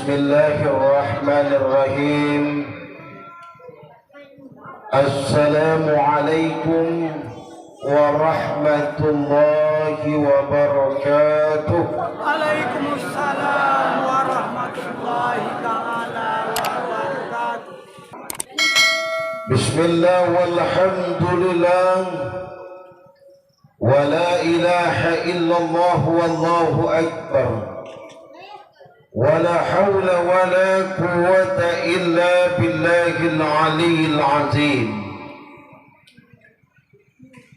الله الرحمن الرحيم. السلام عليكم ورحمة الله وبركاته. عليكم السلام ورحمة الله تعالى وبركاته. بسم الله والحمد لله ولا إله إلا الله والله أكبر ولا حول ولا قوة إلا بالله العلي العظيم.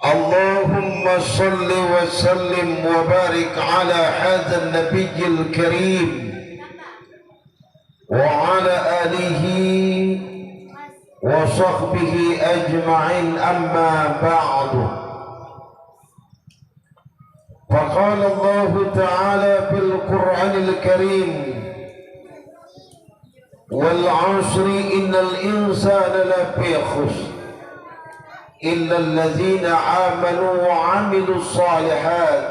اللهم صل وسلم وبارك على هذا النبي الكريم وعلى آله وصحبه أجمعين. أما بعد، فقال الله تعالى في القرآن الكريم: والعصر إن الإنسان لفي خسر إلا الذين آمنوا وعملوا الصالحات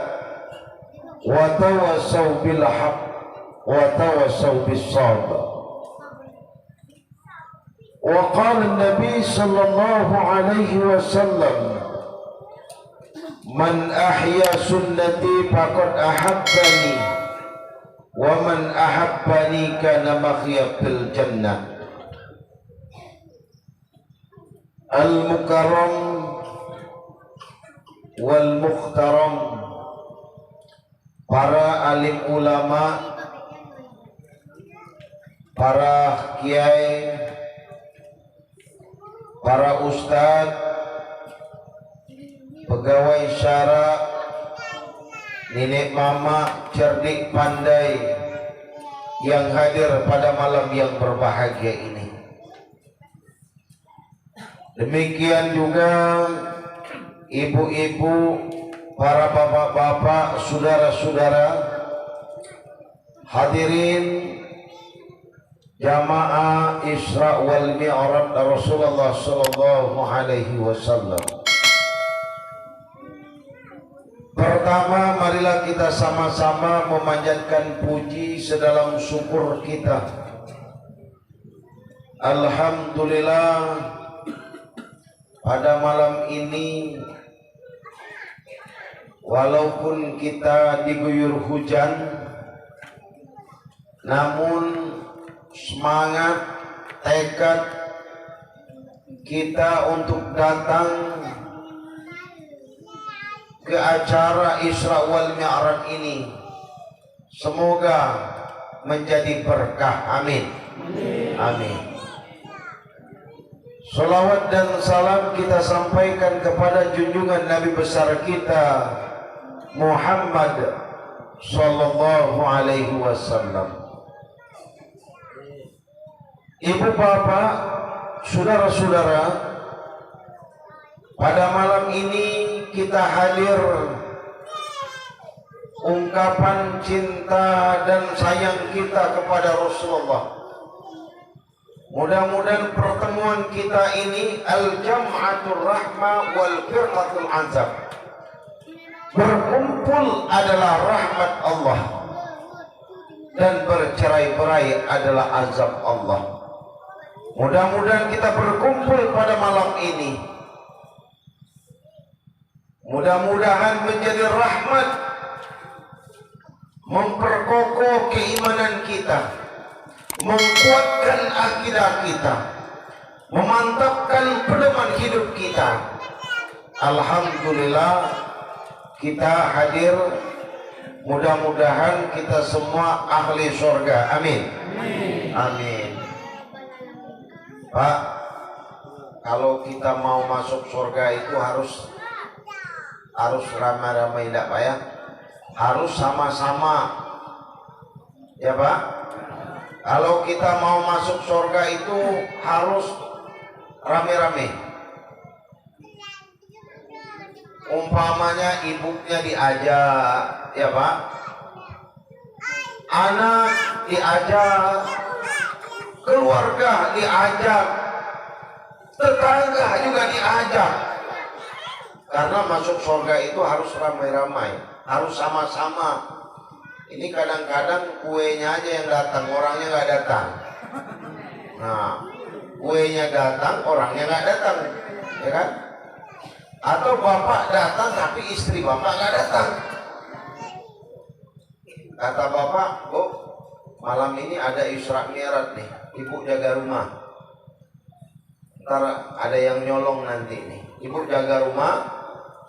وتواصوا بالحق وتواصوا بالصبر. وقال النبي صلى الله عليه وسلم: من أحيا سنتي فقد أحبني ومن أحبني كان معي في الجنة. Al-Mukarram wal-Mukhtaram, para alim ulama, para kiai, para ustadz, pegawai syara, nenek mama cerdik pandai yang hadir pada malam yang berbahagia ini. Demikian juga ibu-ibu, para bapak-bapak, saudara-saudara, hadirin jamaah Isra wal Mi'raj Rasulullah sallallahu alaihi wasallam. Pertama, marilah kita sama-sama memanjatkan puji sedalam syukur kita. Alhamdulillah, pada malam ini walaupun kita diguyur hujan, namun semangat, tekad kita untuk datang ke acara Isra wal Mi'raj ini semoga menjadi berkah. Amin. Amin. Salawat dan salam kita sampaikan kepada junjungan Nabi besar kita Muhammad sallallahu alaihi wasallam. Ibu bapak, saudara-saudara, pada malam ini kita hadir ungkapan cinta dan sayang kita kepada Rasulullah. Mudah-mudahan pertemuan kita ini al-jam'atul rahmah wal firqatul azab. Berkumpul adalah rahmat Allah dan bercerai-berai adalah azab Allah. Mudah-mudahan kita berkumpul pada malam ini, mudah-mudahan menjadi rahmat, memperkokoh keimanan kita, menguatkan akidah kita, memantapkan pedoman hidup kita. Alhamdulillah kita hadir, mudah-mudahan kita semua ahli surga. Amin. Amin. Pak, kalau kita mau masuk surga itu harus ramai-ramai, enggak Pak ya? Harus sama-sama ya Pak. Kalau kita mau masuk surga itu harus rame-rame. Umpamanya ibunya diajak, ya Pak. Anak diajak, keluarga diajak, tetangga juga diajak. Karena masuk surga itu harus ramai-ramai, harus sama-sama. Ini kadang-kadang kuenya aja yang datang, orangnya nggak datang. Nah, kuenya datang, orangnya nggak datang, ya kan? Atau bapak datang tapi istri bapak nggak datang. Kata bapak, "Bu, malam ini ada Isra Mi'raj nih, ibu jaga rumah. Ntar ada yang nyolong nanti nih. Ibu jaga rumah,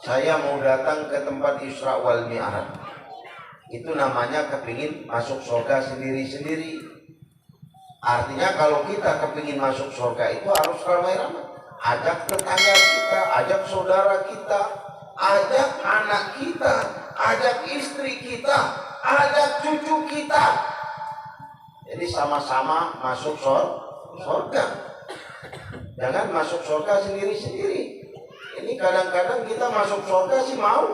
saya mau datang ke tempat Isra wal Mi'raj." Itu namanya kepingin masuk surga sendiri-sendiri. Artinya kalau kita kepingin masuk surga itu harus ramai-ramai. Ajak tetangga kita, ajak saudara kita, ajak anak kita, ajak istri kita, ajak cucu kita. Jadi sama-sama masuk surga. Jangan masuk surga sendiri-sendiri. Ini kadang-kadang kita masuk surga sih mau,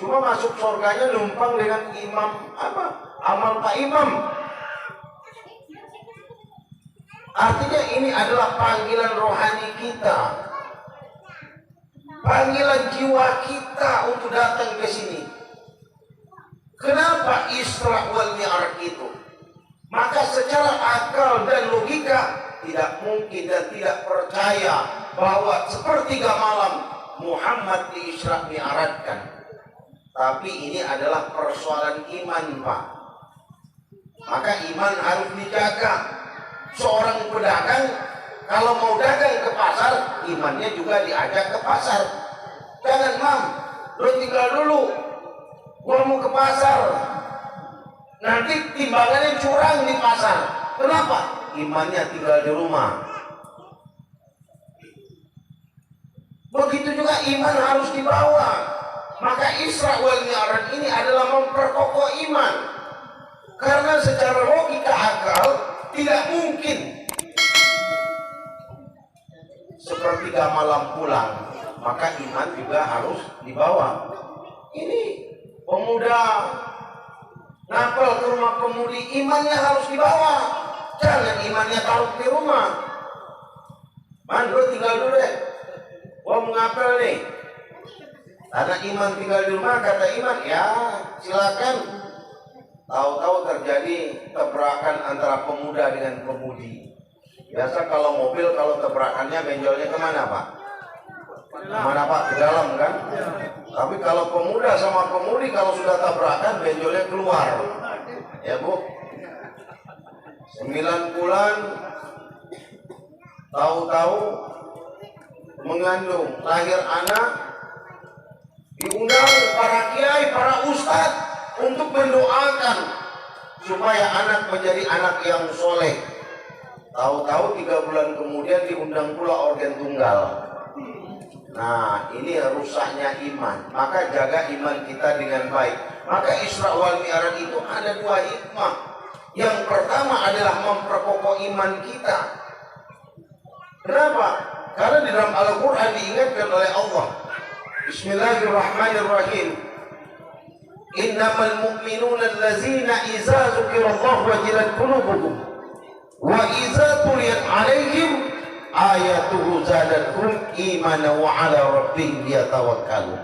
cuma masuk surganya numpang dengan imam amal Pak Imam. Artinya ini adalah panggilan rohani kita, panggilan jiwa kita untuk datang ke sini. Kenapa Isra wal Mi'raj itu? Maka secara akal dan logika tidak mungkin dan tidak percaya bahwa sepertiga malam Muhammad di Isra Mi'rajkan. Tapi ini adalah persoalan iman, Pak. Maka iman harus dijaga. Seorang pedagang kalau mau dagang ke pasar, imannya juga diajak ke pasar. Jangan, Mam, lo tinggal dulu, gua mau ke pasar. Nanti timbangannya curang di pasar. Kenapa? Imannya tinggal di rumah. Begitu juga iman harus dibawa. Maka Isra wal Mi'raj ini adalah memperkokoh iman. Karena secara logika akal tidak mungkin sepertiga malam pulang. Maka iman juga harus dibawa. Ini pemuda napel ke rumah pemudi, imannya harus dibawa. Jangan imannya taruh di rumah. Man, lu tinggal dulu deh, gua mau ngapel nih. Karena iman tinggal di rumah, kata iman, ya silakan. Tahu-tahu terjadi tabrakan antara pemuda dengan pemudi. Biasa kalau mobil, kalau tabrakannya benjolnya kemana, Pak? Kemana, Pak? Ke dalam kan? Tapi kalau pemuda sama pemudi, kalau sudah tabrakan benjolnya keluar. Ya, Bu. 9 bulan tahu-tahu mengandung, lahir anak, diundang para kiai, para ustadz untuk mendoakan supaya anak menjadi anak yang soleh. Tahu-tahu 3 bulan kemudian diundang pula organ tunggal. Nah, ini rusaknya iman. Maka jaga iman kita dengan baik. Maka Isra wal Mi'raj itu ada 2 hikmah. Yang pertama adalah memperkokoh iman kita. Kenapa? Karena di dalam Al-Quran diingatkan oleh Allah. Bismillahirrahmanirrahim. Innamal mu'minuna allazina iza zukirallahu wajilat qulubuhum wa iza tuliyat alaihim ayatuhu zadatuhum imana wa ala rabbihim yatawakkalun.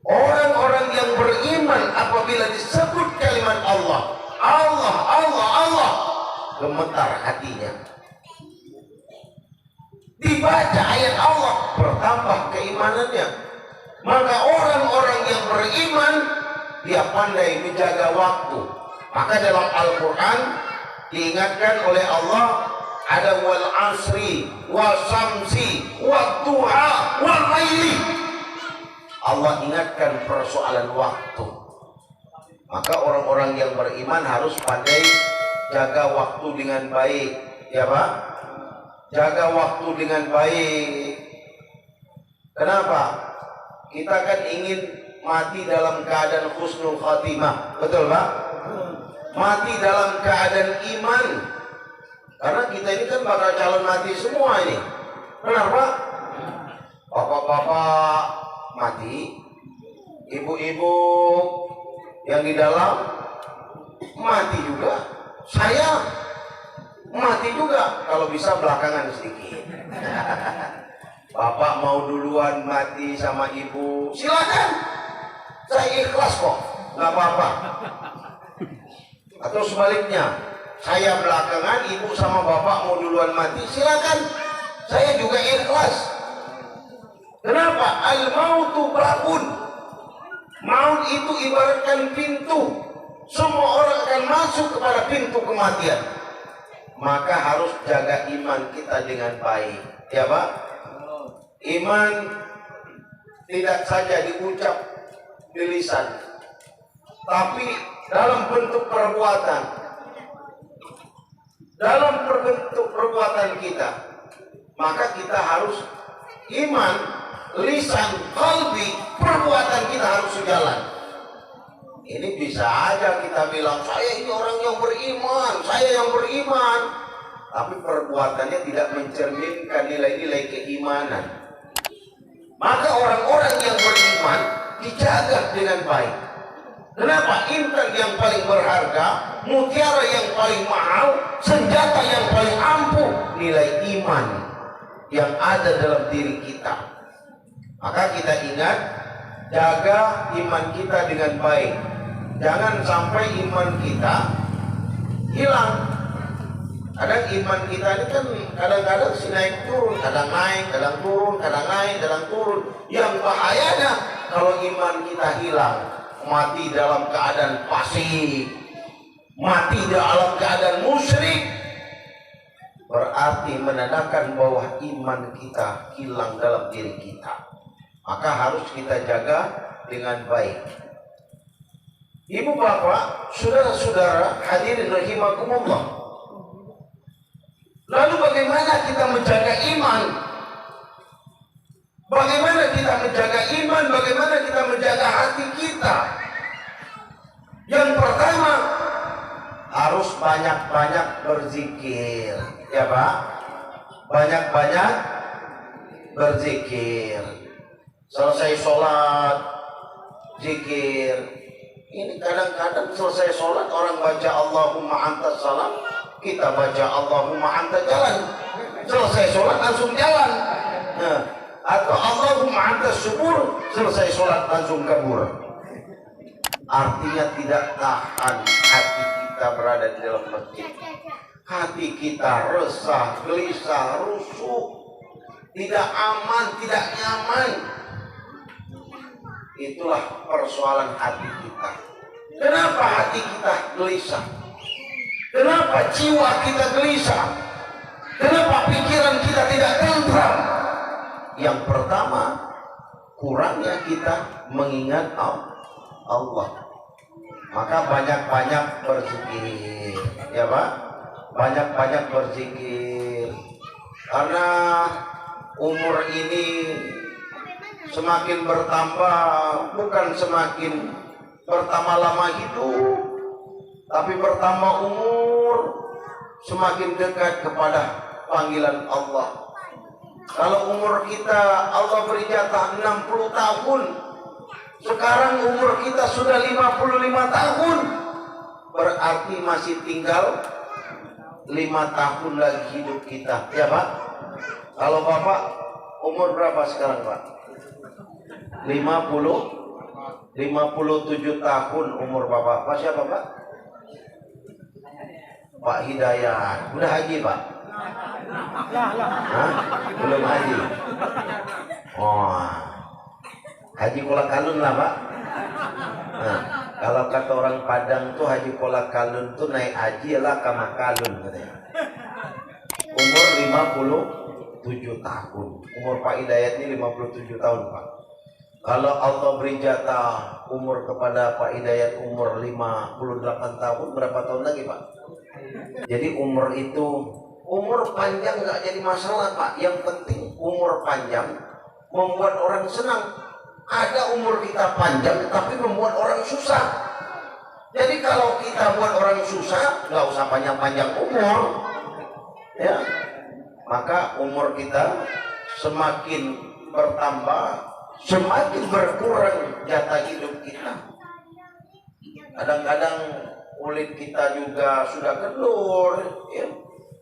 Orang-orang yang beriman apabila disebut kalimat Allah, Allah, Allah, Allah, gemetar hatinya. Dibaca ayat Allah, bertambah keimanannya. Maka orang-orang yang beriman, dia pandai menjaga waktu. Maka dalam Al-Quran diingatkan oleh Allah, ada wal asri, wal samsi, wal duha, wal laili. Allah ingatkan persoalan waktu. Maka orang-orang yang beriman harus pandai jaga waktu dengan baik. Ya, Pak? Jaga waktu dengan baik. Kenapa? Kita kan ingin mati dalam keadaan husnul khatimah. Betul, Pak? Mati dalam keadaan iman. Karena kita ini kan bakal calon mati semua ini. Benar, Pak? Bapak-bapak mati, ibu-ibu yang di dalam mati juga. Saya mati juga, kalau bisa belakangan sedikit. Bapak mau duluan mati sama ibu, silakan. Saya ikhlas kok, nggak apa-apa. Atau sebaliknya, saya belakangan, ibu sama bapak mau duluan mati, silakan. Saya juga ikhlas. Kenapa? Al-mautu babun. Maut itu ibaratkan pintu. Semua orang akan masuk kepada pintu kematian. Maka harus jaga iman kita dengan baik. Ya Pak? Iman tidak saja diucap di lisan, tapi dalam bentuk perbuatan. Dalam bentuk perbuatan kita. Maka kita harus iman, lisan, qalbi, perbuatan kita harus sejalan. Ini bisa aja kita bilang, saya ini orang yang beriman, saya yang beriman. Tapi perbuatannya tidak mencerminkan nilai-nilai keimanan. Maka orang-orang yang beriman dijaga dengan baik. Kenapa? Intan yang paling berharga, mutiara yang paling mahal, senjata yang paling ampuh, nilai iman yang ada dalam diri kita. Maka kita ingat, jaga iman kita dengan baik. Jangan sampai iman kita hilang. Kadang iman kita ini kan kadang-kadang si naik turun, kadang naik, kadang turun, kadang naik, kadang turun. Yang bahayanya kalau iman kita hilang, mati dalam keadaan fasik, mati dalam keadaan musyrik, berarti menandakan bahwa iman kita hilang dalam diri kita. Maka harus kita jaga dengan baik. Ibu bapak, saudara-saudara hadirin rahimakumullah. Lalu bagaimana kita menjaga iman? Bagaimana kita menjaga iman? Bagaimana kita menjaga hati kita? Yang pertama, harus banyak-banyak berzikir. Ya Pak? Banyak-banyak berzikir. Selesai sholat, zikir. Ini kadang-kadang selesai sholat orang baca Allahumma antas salam, kita baca Allahumma anta jalan. Selesai sholat langsung jalan. Nah, atau Allahumma antas subur, selesai sholat langsung kabur. Artinya tidak tahan hati kita berada di dalam masjid. Hati kita resah, gelisah, rusuh, tidak aman, tidak nyaman. Itulah persoalan hati kita. Kenapa hati kita gelisah? Kenapa jiwa kita gelisah? Kenapa pikiran kita tidak tentram? Yang pertama, kurangnya kita mengingat Allah. Maka banyak-banyak berzikir, ya Pak? Banyak-banyak berzikir. Karena umur ini semakin bertambah, bukan semakin bertambah lama hidup, tapi bertambah umur, semakin dekat kepada panggilan Allah. Kalau umur kita Allah beri jatah 60 tahun, sekarang umur kita sudah 55 tahun, berarti masih tinggal 5 tahun lagi hidup kita, ya Pak? Kalau Bapak umur berapa sekarang Pak? 57 tahun umur Bapak. Pak siapa Pak? Pak Hidayat. Udah haji Pak? Hah? Belum haji? Oh, haji Kolak Kalun lah Pak. Nah, kalau kata orang Padang tuh haji Kolak Kalun tuh naik haji lah kama kalun katanya. Umur 57 tahun. Umur Pak Hidayat ini 57 tahun Pak. Kalau Allah beri jatah umur kepada Pak Hidayat umur 58 tahun, berapa tahun lagi Pak? Jadi umur itu, umur panjang nggak jadi masalah Pak. Yang penting umur panjang membuat orang senang. Ada umur kita panjang tapi membuat orang susah. Jadi kalau kita buat orang susah, nggak usah panjang-panjang umur, ya. Maka umur kita semakin bertambah, semakin berkurang jatah hidup kita. Kadang-kadang kulit kita juga sudah kendur, ya.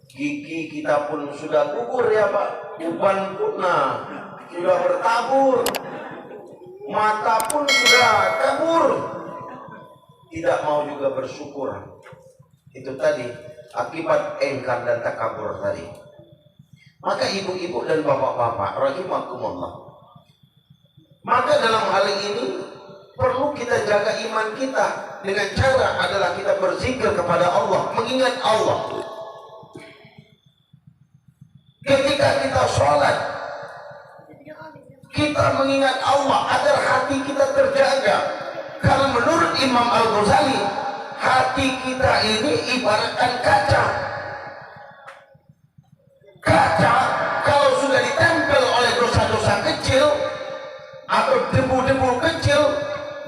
Gigi kita pun sudah gugur ya Pak. Uban pun sudah bertabur, mata pun sudah kabur. Tidak mau juga bersyukur. Itu tadi akibat engkar dan takabur tadi. Maka ibu-ibu dan bapak-bapak rahimakumullah, maka dalam hal ini perlu kita jaga iman kita dengan cara adalah kita berzikir kepada Allah, mengingat Allah. Ketika kita sholat, kita mengingat Allah agar hati kita terjaga. Karena menurut Imam Al-Ghazali, hati kita ini ibaratkan kaca. Kaca kalau sudah ditempel oleh dosa-dosa kecil atau debu-debu kecil,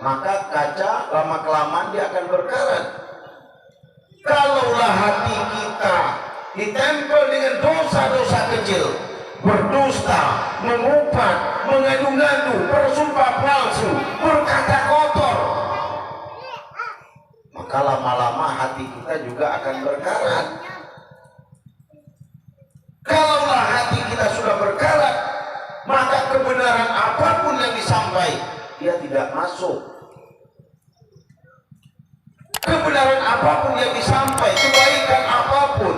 maka kaca lama-kelamaan dia akan berkarat. Kalaulah hati kita ditempel dengan dosa-dosa kecil, berdusta, mengumpat, mengadu-ngadu, bersumpah palsu, berkata kotor, maka lama-lama hati kita juga akan berkarat. Kalaulah hati kita sudah berkarat, maka kebenaran apapun yang disampaikan, dia tidak masuk. Kebenaran apapun yang disampaikan, kebaikan apapun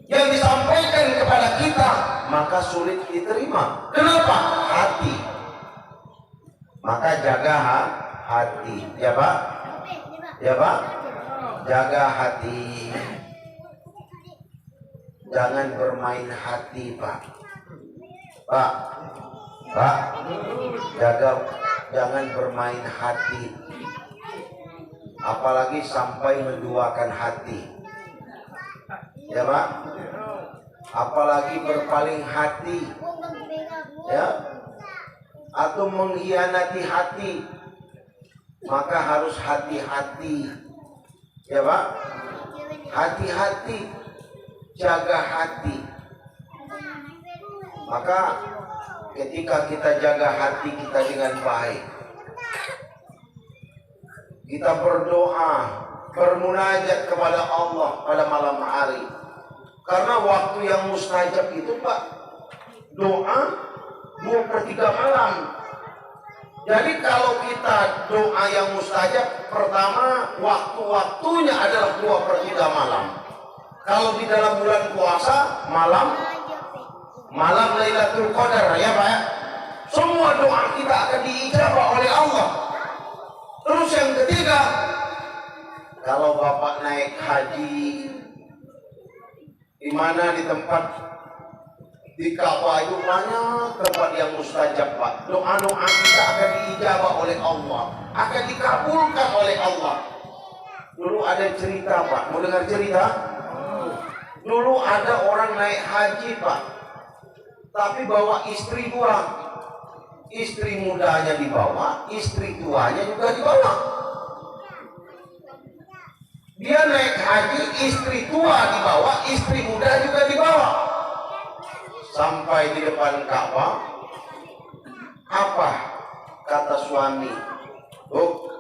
yang disampaikan kepada kita, maka sulit diterima. Kenapa? Hati. Maka jaga hati, ya Pak? Ya Pak? Jaga hati. Jangan bermain hati, Pak. Pak, jangan bermain hati. Apalagi sampai menduakan hati. Ya Pak? Apalagi berpaling hati. Ya? Atau mengkhianati hati. Maka harus hati-hati. Ya Pak? Hati-hati. Jaga hati. Maka ketika kita jaga hati kita dengan baik, kita berdoa, bermunajat kepada Allah pada malam hari. Karena waktu yang mustajab itu Pak, doa 2/3 malam. Jadi kalau kita doa yang mustajab, pertama waktu-waktunya adalah 2/3 malam. Kalau di dalam bulan puasa, malam Lailatul Qadar, ya Pak. Semua doa kita akan diijabah oleh Allah. Terus yang ketiga, kalau Bapak naik haji, di mana di tempat di Ka'bah itu banyak tempat yang mustajab Pak. Doa-doa kita akan diijabah oleh Allah, akan dikabulkan oleh Allah. Dulu ada cerita Pak, mau dengar cerita? Dulu ada orang naik haji Pak, tapi bawa istri 2. Istri mudanya dibawa, istri tuanya juga dibawa. Dia naik haji, istri tua dibawa, istri muda juga dibawa. Sampai di depan Ka'bah, apa kata suami? Oh,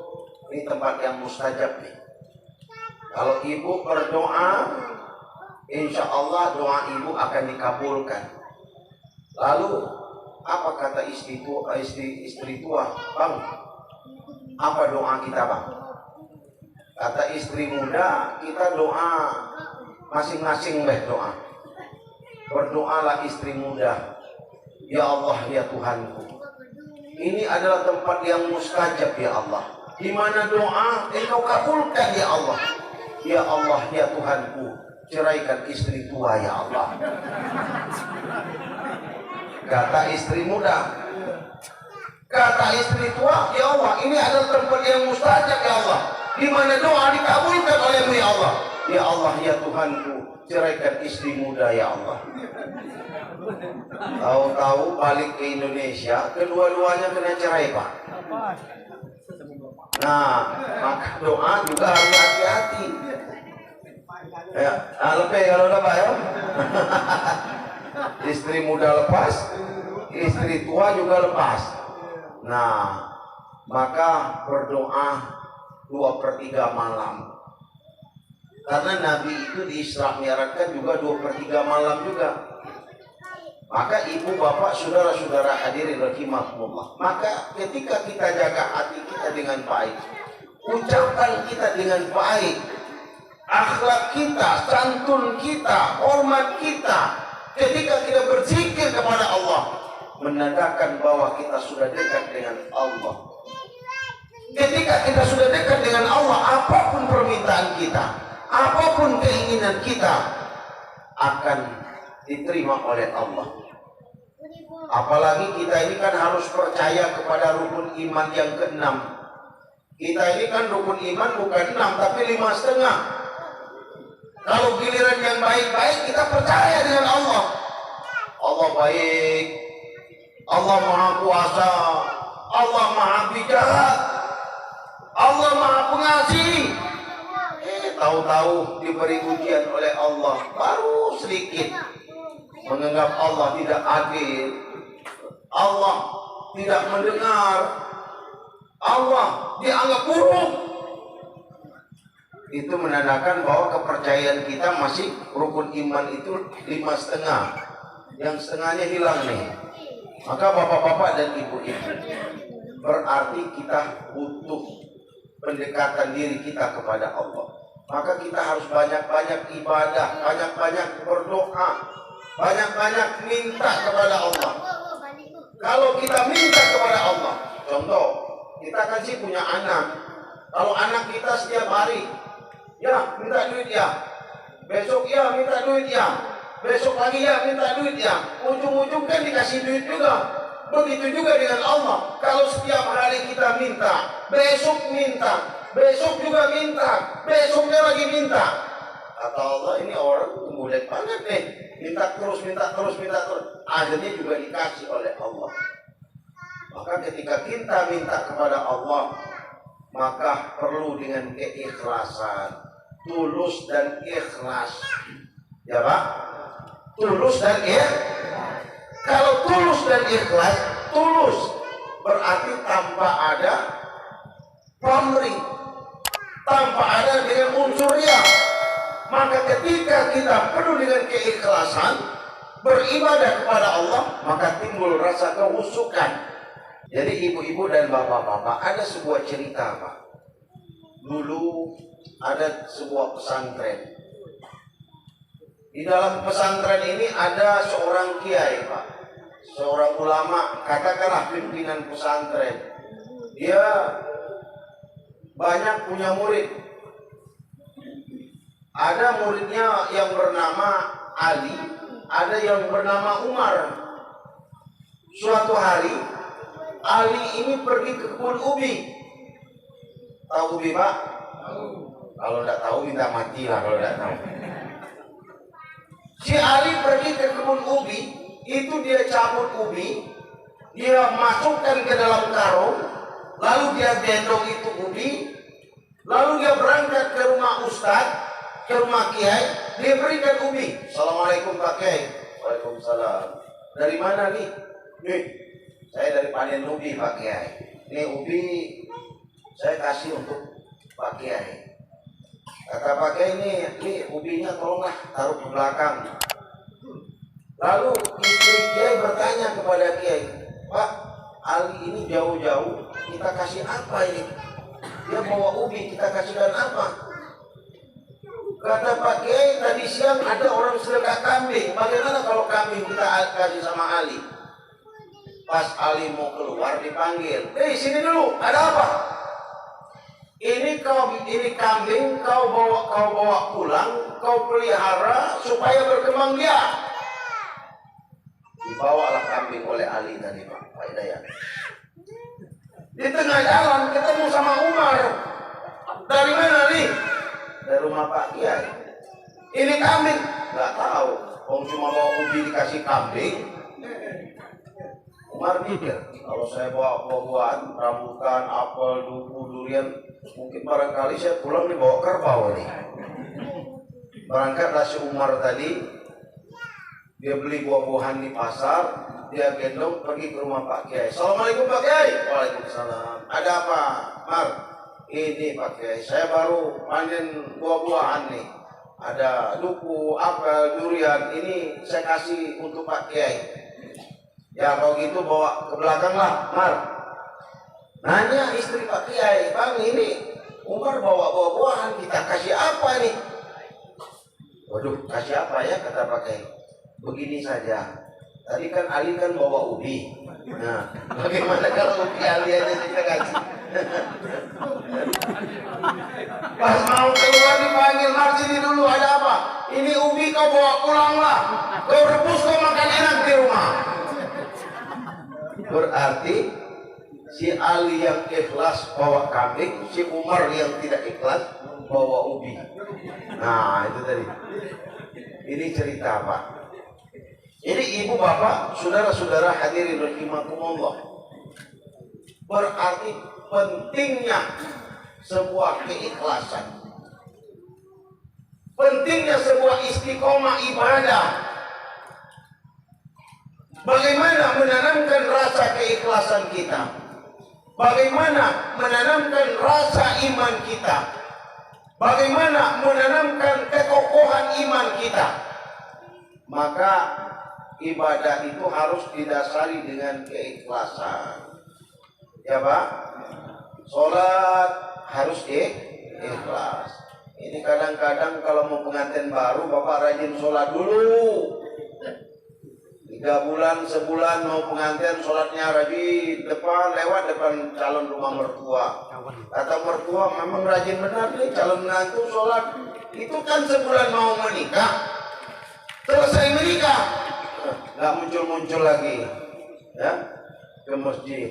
ini tempat yang mustajab nih. Kalau ibu berdoa, insya Allah doa ibu akan dikabulkan. Lalu apa kata istri tua? Bang, apa doa kita Bang? Kata istri muda, kita doa masing-masing doa. Berdoalah istri muda, ya Allah ya Tuhanku, ini adalah tempat yang mustajab ya Allah, di mana doa Engkau kabulkan ya Allah. Ya Allah ya Tuhanku, ceraikan istri tua ya Allah. Kata istri muda, kata istri tua, ya Allah ini adalah tempat yang mustajab ya Allah, di mana doa dikabulkan oleh-Mu ya Allah. Ya Allah ya Tuhanku, ceraikan istri muda ya Allah. Tahu-tahu balik ke Indonesia, kedua-duanya kena cerai Pak. Nah, maka doa juga harus hati-hati. Ya, lebih kalau udah Pak ya. Istri muda lepas, istri tua juga lepas. Nah, maka berdoa 2/3 malam. Karena Nabi itu di Isra Mi'rajkan juga 2/3 malam juga. Maka ibu bapak saudara-saudara hadirin rahimakumullah, maka ketika kita jaga hati kita dengan baik, ucapan kita dengan baik, akhlak kita, santun kita, hormat kita, ketika kita berzikir kepada Allah, menandakan bahwa kita sudah dekat dengan Allah. Ketika kita sudah dekat dengan Allah, apapun permintaan kita, apapun keinginan kita akan diterima oleh Allah. Apalagi kita ini kan harus percaya kepada rukun iman yang keenam. Kita ini kan rukun iman bukan 6 tapi 5,5. Kalau giliran yang baik-baik kita percaya dengan Allah. Allah baik, Allah maha kuasa, Allah maha bijak, Allah maha pengasih. Tahu-tahu diberi ujian oleh Allah, baru sedikit menganggap Allah tidak adil, Allah tidak mendengar, Allah dianggap buruk. Itu menandakan bahwa kepercayaan kita masih rukun iman itu 5,5. Yang setengahnya hilang nih. Maka bapak-bapak dan ibu-ibu, berarti kita butuh pendekatan diri kita kepada Allah. Maka kita harus banyak-banyak ibadah, banyak-banyak berdoa, banyak-banyak minta kepada Allah. Kalau kita minta kepada Allah, contoh, kita kan sih punya anak. Kalau anak kita setiap hari, ya minta duit ya, besok ya minta duit ya, besok lagi ya minta duit ya, ujung-ujung kan dikasih duit juga. Begitu juga dengan Allah. Kalau setiap hari kita minta, besok minta, besok juga minta, besoknya lagi minta, kata Allah, ini orang mudah banget nih, minta terus, minta terus, minta terus, akhirnya juga dikasih oleh Allah. Maka ketika kita minta kepada Allah, maka perlu dengan keikhlasan, tulus dan ikhlas. Ya Pak? Tulus dan ikhlas. Kalau tulus dan ikhlas, tulus berarti tanpa ada pamrih, tanpa ada dengan unsur riya. Maka ketika kita penuh dengan keikhlasan beribadah kepada Allah, maka timbul rasa kehusukan. Jadi ibu-ibu dan bapak-bapak, ada sebuah cerita Pak. Dulu ada sebuah pesantren. Di dalam pesantren ini ada seorang kiai Pak, seorang ulama, katakanlah pimpinan pesantren. Dia banyak punya murid. Ada muridnya yang bernama Ali, ada yang bernama Umar. Suatu hari Ali ini pergi ke kebun ubi. Tahu ubi Pak? Kalau tidak tahu minta mati lah kalau tidak tahu. Si Ali pergi ke kebun ubi, itu dia cabut ubi, dia masukkan ke dalam karung, lalu dia gendong itu ubi, lalu dia berangkat ke rumah ustadz, ke rumah kiai, dia berikan ubi. Assalamualaikum Pak Kiai. Waalaikumsalam. Dari mana nih? Nih, saya dari panen ubi Pak Kiai. Ini ubi saya kasih untuk Pak Kiai. Kata Pak Kiai, ini ubinya tolonglah taruh ke belakang. Lalu istri Kiai bertanya kepada Kiai, Pak, Ali ini jauh-jauh, kita kasih apa ini? Dia bawa ubi, kita kasihkan apa? Kata Pak Kiai, tadi siang ada orang sedekah kambing. Bagaimana kalau kambing kita kasih sama Ali? Pas Ali mau keluar dipanggil, sini dulu, ada apa? Ini kambing kau bawa pulang, kau pelihara supaya berkembang biak. Dibawalah kambing oleh Ali tadi Pak Hidayat. Di tengah jalan ketemu sama Umar. Dari mana nih? Dari rumah Pak Kiai. Ini kambing? Nggak tahu. Om cuma bawa ubi dikasih kambing. Umar mikir, kalau saya bawa buah-buahan, rambutan, apel, duku, durian, mungkin barangkali saya pulang dibawa kerbau nih. Berangkatlah si Umar tadi, dia beli buah-buahan di pasar, dia gendong pergi ke rumah Pak Kiai. Assalamualaikum Pak Kiai. Waalaikumsalam. Ada apa, Mar? Ini Pak Kiai, saya baru panen buah-buahan nih. Ada duku, apel, durian. Ini saya kasih untuk Pak Kiai. Ya kalau gitu bawa ke belakang lah, Mar. Nanya istri Pak Kiai, Bang ini Umar bawa buah-buahan, kita kasih apa nih? Waduh, kasih apa ya, kata Pak Kiai? Begini saja. Tadi kan Ali kan bawa ubi. Nah, bagaimana kalau ubi Ali aja kita kasih? Pas mau keluar dipanggil, Mas ini dulu ada apa? Ini ubi kau bawa pulanglah. Kau rebus kau makan enak di rumah. Berarti si Ali yang ikhlas bawa kambing, si Umar yang tidak ikhlas bawa ubi. Nah itu tadi. Ini cerita Pak. Jadi ibu bapak, saudara-saudara hadirin rahimakumullah. Berarti pentingnya sebuah keikhlasan. Pentingnya sebuah istiqomah ibadah. Bagaimana menanamkan rasa keikhlasan kita? Bagaimana menanamkan rasa iman kita? Bagaimana menanamkan kekokohan iman kita? Maka ibadah itu harus didasari dengan keikhlasan. Ya Pak? Sholat harus ikhlas. Ini kadang-kadang kalau mau pengantin baru, Bapak rajin sholat dulu. 3 bulan, sebulan mau pengantin, sholatnya rajin, lewat depan calon rumah mertua. Kata mertua, memang rajin benar nih calon menantu sholat. Itu kan sebulan mau menikah. Selesai menikah, nggak muncul-muncul lagi, ya, ke masjid.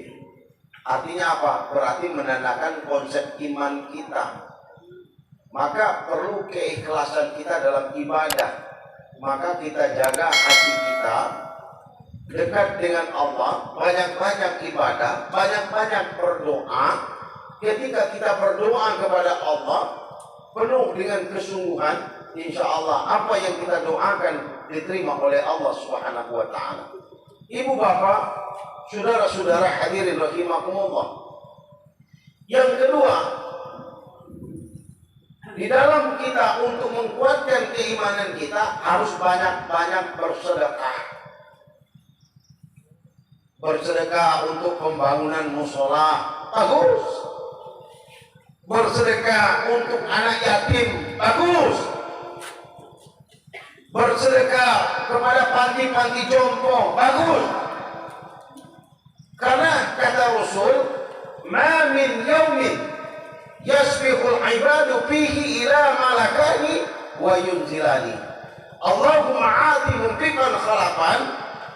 Artinya apa? Berarti menandakan konsep iman kita. Maka perlu keikhlasan kita dalam ibadah. Maka kita jaga hati kita dekat dengan Allah, banyak-banyak ibadah, banyak-banyak berdoa. Ketika kita berdoa kepada Allah penuh dengan kesungguhan, insya Allah apa yang kita doakan diterima oleh Allah Subhanahu wa ta'ala. Ibu bapak, saudara-saudara hadirin rahimakumullah. Yang kedua, di dalam kita untuk menguatkan keimanan kita harus banyak-banyak bersedekah. Bersedekah untuk pembangunan musola, bagus. Bersedekah untuk anak yatim, bagus. Bersedekah kepada panti-panti jompo, bagus. Karena kata Rasul, ma min yaumin yasbiqul ibadu fihi ila malakani wa yunzilani. Allahumma ati mumfiqan khalafan,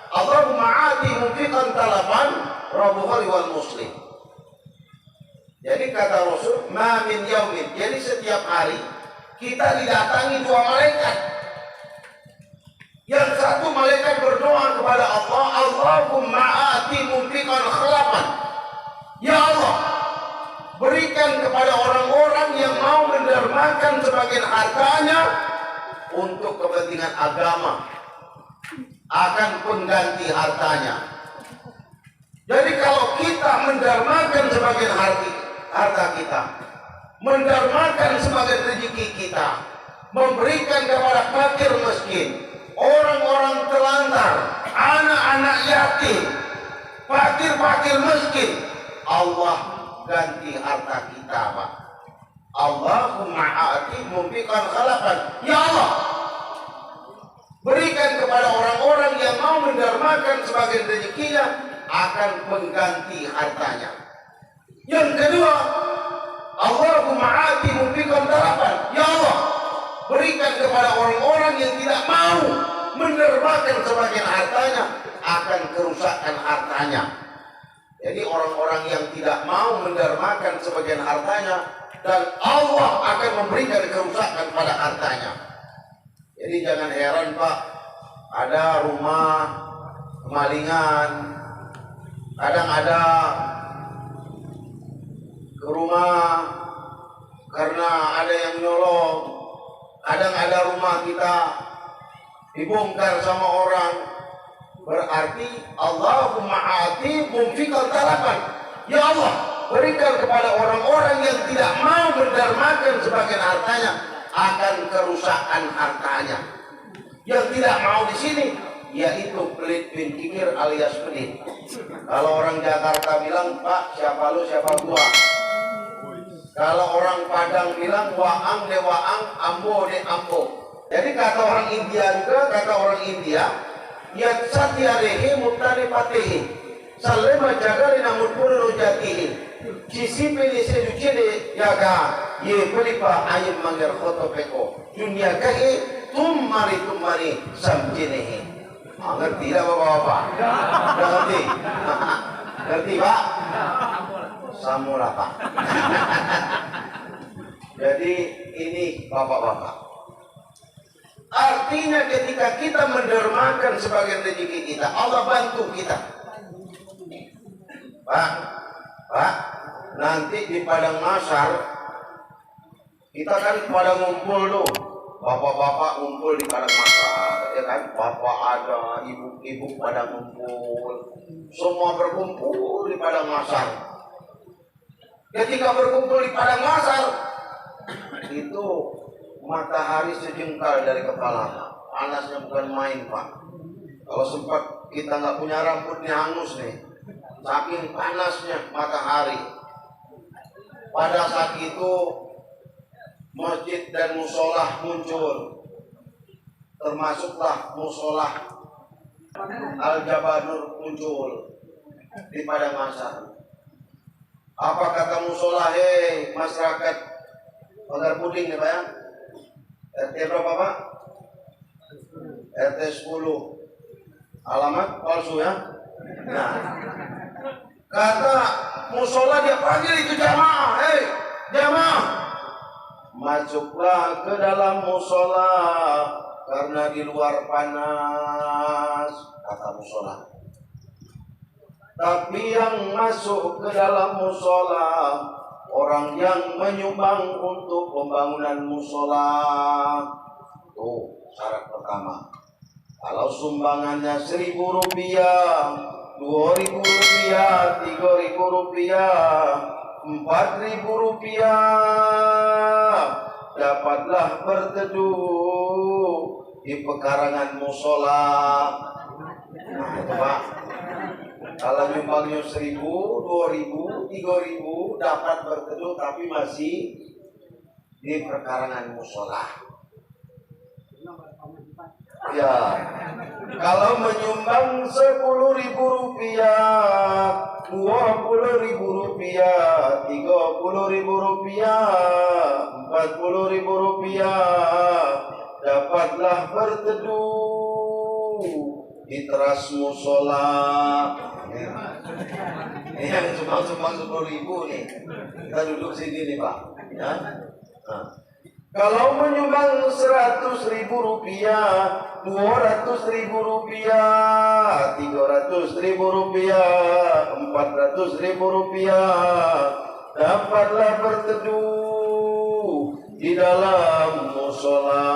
Allahumma ati mumfiqan talafan, Rawahu Bukhari wal Muslim. Jadi kata Rasul, ma min yaumin, jadi setiap hari kita didatangi 2 malaikat. Yang satu malaikat berdoa kepada Allah, Allahumma ati mumfiqan khalafan. Ya Allah, berikan kepada orang-orang yang mau mendermakan sebagian hartanya untuk kepentingan agama, akan pengganti hartanya. Jadi kalau kita mendermakan sebagian harta kita, mendermakan sebagian rezeki kita, memberikan kepada fakir miskin, orang-orang telantar, anak-anak yatim, fakir-fakir miskin, Allah ganti harta kita, Pak. Allahumma a'ti mumfiqan khalafan. Ya Allah, berikan kepada orang-orang yang mau mendermakan sebagian rezekinya, akan mengganti hartanya. Yang kedua, Allahumma a'ti mumfiqan talafan. Ya Allah, berikan kepada orang-orang yang tidak mau mendermakan sebagian hartanya, akan kerusakan hartanya. Jadi orang-orang yang tidak mau mendermakan sebagian hartanya, dan Allah akan memberikan kerusakan pada hartanya. Jadi jangan heran Pak, ada rumah kemalingan, kadang ada ke rumah karena ada yang nyolong, kadang ada rumah kita dibongkar sama orang. Berarti Allahumma ati mumfiqan talafan. Ya Allah, berikan kepada orang-orang yang tidak mau mendermakan sebagian hartanya, akan kerusakan hartanya. Yang tidak mau di sini yaitu pelit bin kikir alias pelit. Kalau orang Jakarta bilang, Pak, siapa lu siapa gua. Kalau orang Padang bilang waang de waang, ambo de ambo. Jadi kata orang India juga, kata orang India, ya satyarehe mutane patehe, salema jagali namun puru jatihi, cisi pili seducede yaga, ye pelipa ayam manggar koto peko, dunia kahe tumari samjenehe. Ngerti lah bapak-bapak? Udah ngerti? Ngerti pak? Samura pak. Jadi ini bapak-bapak. Artinya ketika kita mendermakan sebagian rezeki kita, Allah bantu kita. Pak, nanti di padang mahsyar kita kan pada ngumpul tuh, bapak-bapak ngumpul di padang mahsyar, ya kan? Bapak ada, ibu-ibu pada ngumpul, semua berkumpul di padang mahsyar. Ketika berkumpul di padang mahsyar, itu matahari sejengkal dari kepala, panasnya bukan main pak. Kalau sempat kita nggak punya rambutnya hangus nih, saking panasnya matahari. Pada saat itu masjid dan musolah muncul, termasuklah musolah Al-Jabanur muncul di padang mahsyar. Apa kata musolah? Hei masyarakat Pagar Puding nih pak ya? RT berapa pak? RT 10. Alamat palsu ya? Nah, kata musola dia panggil itu jamaah, hei jamaah, masuklah ke dalam musola karena di luar panas, kata musola. Tapi yang masuk ke dalam musola orang yang menyumbang untuk pembangunan musola. Tuh syarat pertama. Kalau sumbangannya 1.000 rupiah, 2.000 rupiah, 3.000 rupiah, 4.000 rupiah, dapatlah berteduh di pekarangan musola. Nah itu pak. Kalau nyumbangnya 1.000, 2.000, 3.000 dapat berteduh tapi masih di perkarangan musola. Ya, kalau menyumbang 10.000 rupiah, 20.000 rupiah, 30.000 rupiah, 40.000 rupiah, dapatlah berteduh di teras musola. Ini yang sumbang 10.000 nih. Kita duduk sini nih pak. Ya. Nah. Kalau menyumbang 100.000 rupiah, 200.000 rupiah, 300.000 rupiah, 400.000 rupiah, dapatlah berteduh di dalam musola.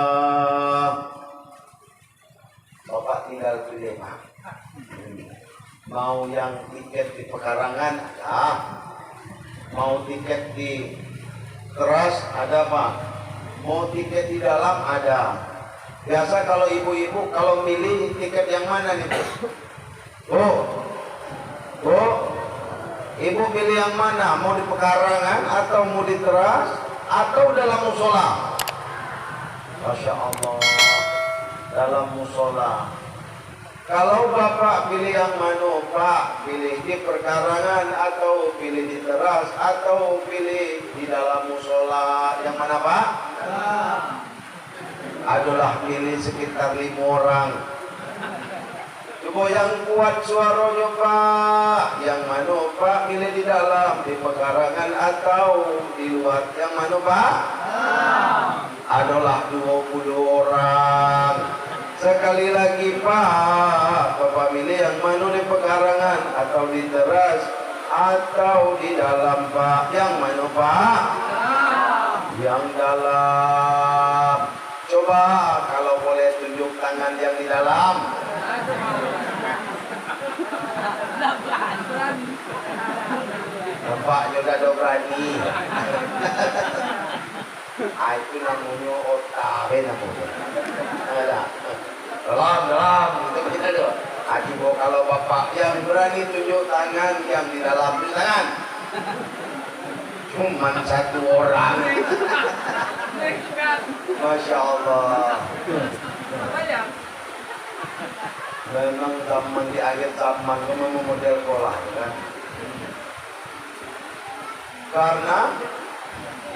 Bapak tinggal pilih pak. Mau yang tiket di pekarangan ada, mau tiket di teras ada pak, mau tiket di dalam ada. Biasa kalau ibu-ibu kalau milih tiket yang mana nih bu? Ibu pilih yang mana? Mau di pekarangan atau mau di teras atau dalam musola? Masya Allah, dalam musola. Kalau bapak pilih yang mana pak? Pilih di perkarangan atau pilih di teras atau pilih di dalam musola? Yang mana pak? Adalah pilih sekitar 5 orang. Coba yang kuat suaranya pak. Yang mana pak? Pilih di dalam, di pekarangan atau di luar? Yang mana pak? Adalah 20 orang. Sekali lagi pak, bapak pilih yang mana di pekarangan atau di teras atau di dalam pak? Yang mana pak? Yang dalam. Coba kalau boleh tunjuk tangan yang di dalam. Nampaknya udah ada berani. Itu namanya otak, namanya. Ada. Dalam, itu kita tuh. Ajibo kalau bapak yang berani tunjuk tangan yang di dalam, tunjuk tangan. Cuman 1 orang. Masya Allah. Memang zaman di akhir zaman memang model pola kan. Karena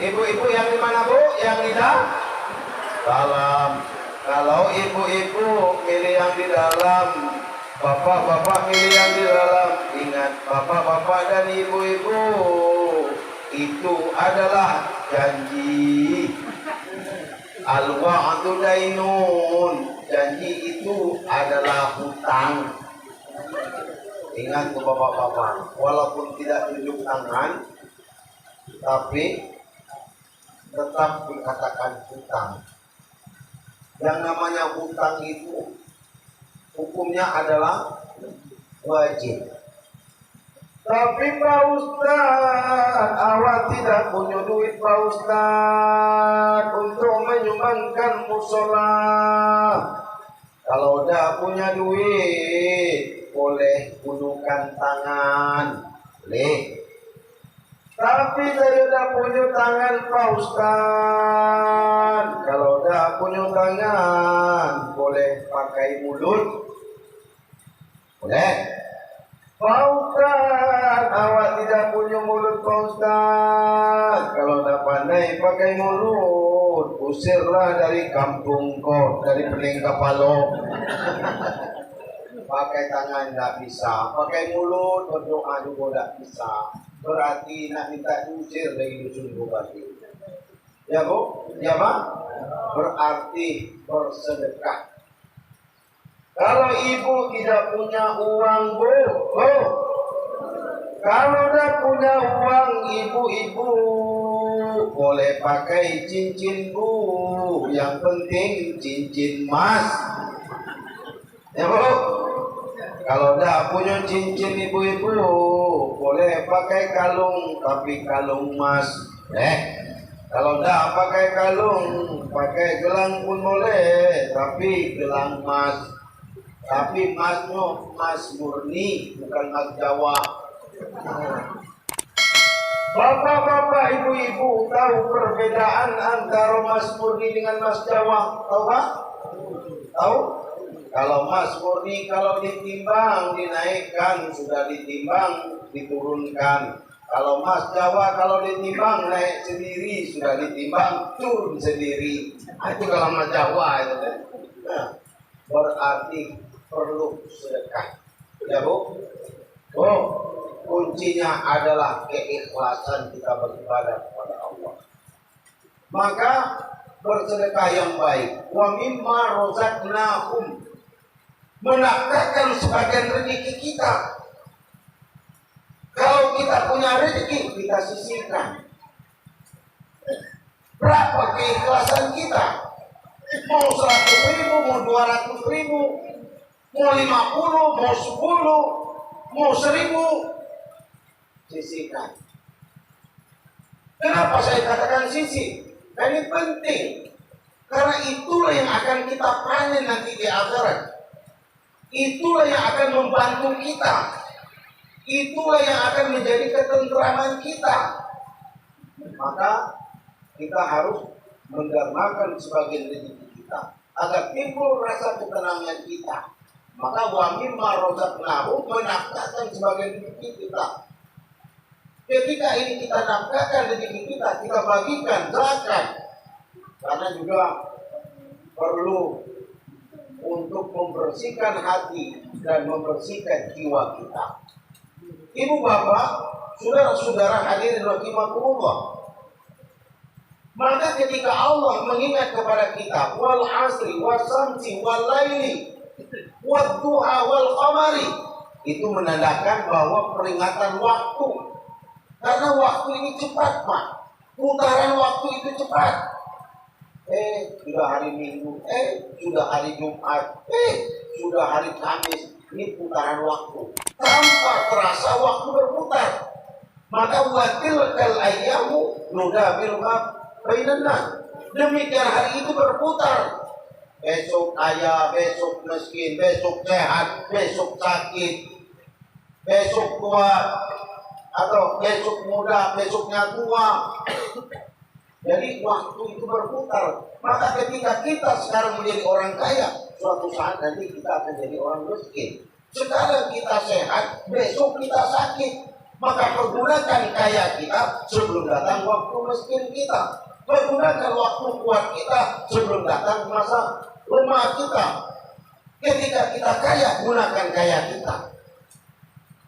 ibu-ibu yang di mana Bu? Yang di dalam. Kalau ibu-ibu milih yang di dalam, bapak-bapak milih yang di dalam. Ingat, bapak-bapak dan ibu-ibu itu adalah janji. Al-wa'du dainun. Janji itu adalah hutang. Ingat tuh bapak-bapak, walaupun tidak tunjuk tangan, tapi tetap dikatakan hutang. Yang namanya hutang itu hukumnya adalah wajib. Tapi Pak Ustaz, awak tidak punya duit Pak Ustaz untuk menyumbangkan musola. Kalau udah punya duit, boleh gunungkan tangan, boleh. Tapi saya udah punya tangan Pak Ustaz. Kalau udah punya tangan, boleh pakai mulut, boleh. Pak Ustaz, awak tidak punya mulut Pak Ustaz. Kalau tak pandai pakai mulut, usirlah dari kampung kau, dari Pening Kapalo. Pakai tangan tak bisa, pakai mulut berdoa juga tak bisa. Berarti nak minta diusir dari dusun bupati. Ya Bu? Ya Pak? Berarti bersedekah. Kalau ibu tidak punya uang Bu, kalau tidak punya uang ibu-ibu boleh pakai cincin Bu, yang penting cincin emas. Ya Bu? Kalau tidak punya cincin ibu-ibu boleh pakai kalung, tapi kalung emas. Kalau tidak pakai kalung, pakai gelang pun boleh, tapi gelang emas. Tapi emasnya emas murni, bukan emas Jawa. Bapak-bapak, ibu-ibu tahu perbedaan antara emas murni dengan emas Jawa? Tahu Pak? Tahu? Kalau emas murni kalau ditimbang dinaikkan, sudah ditimbang diturunkan. Kalau emas Jawa kalau ditimbang naik sendiri, sudah ditimbang turun sendiri. Itu kalau emas Jawa itu kan. Nah, berarti perlu sedekah. Ya Bu? Oh, kuncinya adalah keikhlasan kita beribadah kepada Allah. Maka bersedekah yang baik. Wa mimma razaqnahum, menafkahkan sebagian rezeki kita. Kalau kita punya rezeki, kita sisihkan. Berapa keikhlasan kita? Mau 100.000, mau 200.000, mau 50, mau 10, mau 1000, sisihkan. Kenapa saya katakan sisih? Ini penting. Karena itulah yang akan kita panen nanti di akhirat. Itulah yang akan membantu kita. Itulah yang akan menjadi ketentraman kita. Maka kita harus mendermakan sebagian rezeki kita agar timbul rasa ketenangan kita. Maka wa mimma razaqnahum, menafkahkan sebagian rezeki kita. Ketika ini kita nafkahkan rezeki kita, kita bagikan zakat. Karena juga perlu untuk membersihkan hati dan membersihkan jiwa kita. Ibu bapak, saudara-saudara hadirin rahimakumullah. Maka ketika Allah mengingat kepada kita, wal asri wasamsi wal laili wad duha wal qamari, itu menandakan bahwa peringatan waktu. Karena waktu ini cepat Pak. Putaran waktu itu cepat. Sudah hari Minggu, sudah hari Jumat, sudah hari Kamis. Ini putaran waktu. Tanpa terasa waktu berputar. Maka watilkal ayyamu nudawiluha bainan nas. Demikian hari itu berputar. Besok kaya, besok miskin, besok sehat, besok sakit, besok tua, atau besok muda, besoknya tua. Jadi waktu itu berputar. Maka ketika kita sekarang menjadi orang kaya, suatu saat nanti kita akan jadi orang miskin. Sekarang kita sehat, besok kita sakit. Maka pergunakan kaya kita sebelum datang waktu miskin kita. Pergunakan waktu kuat kita sebelum datang masa lemah kita. Ketika kita kaya, gunakan kaya kita.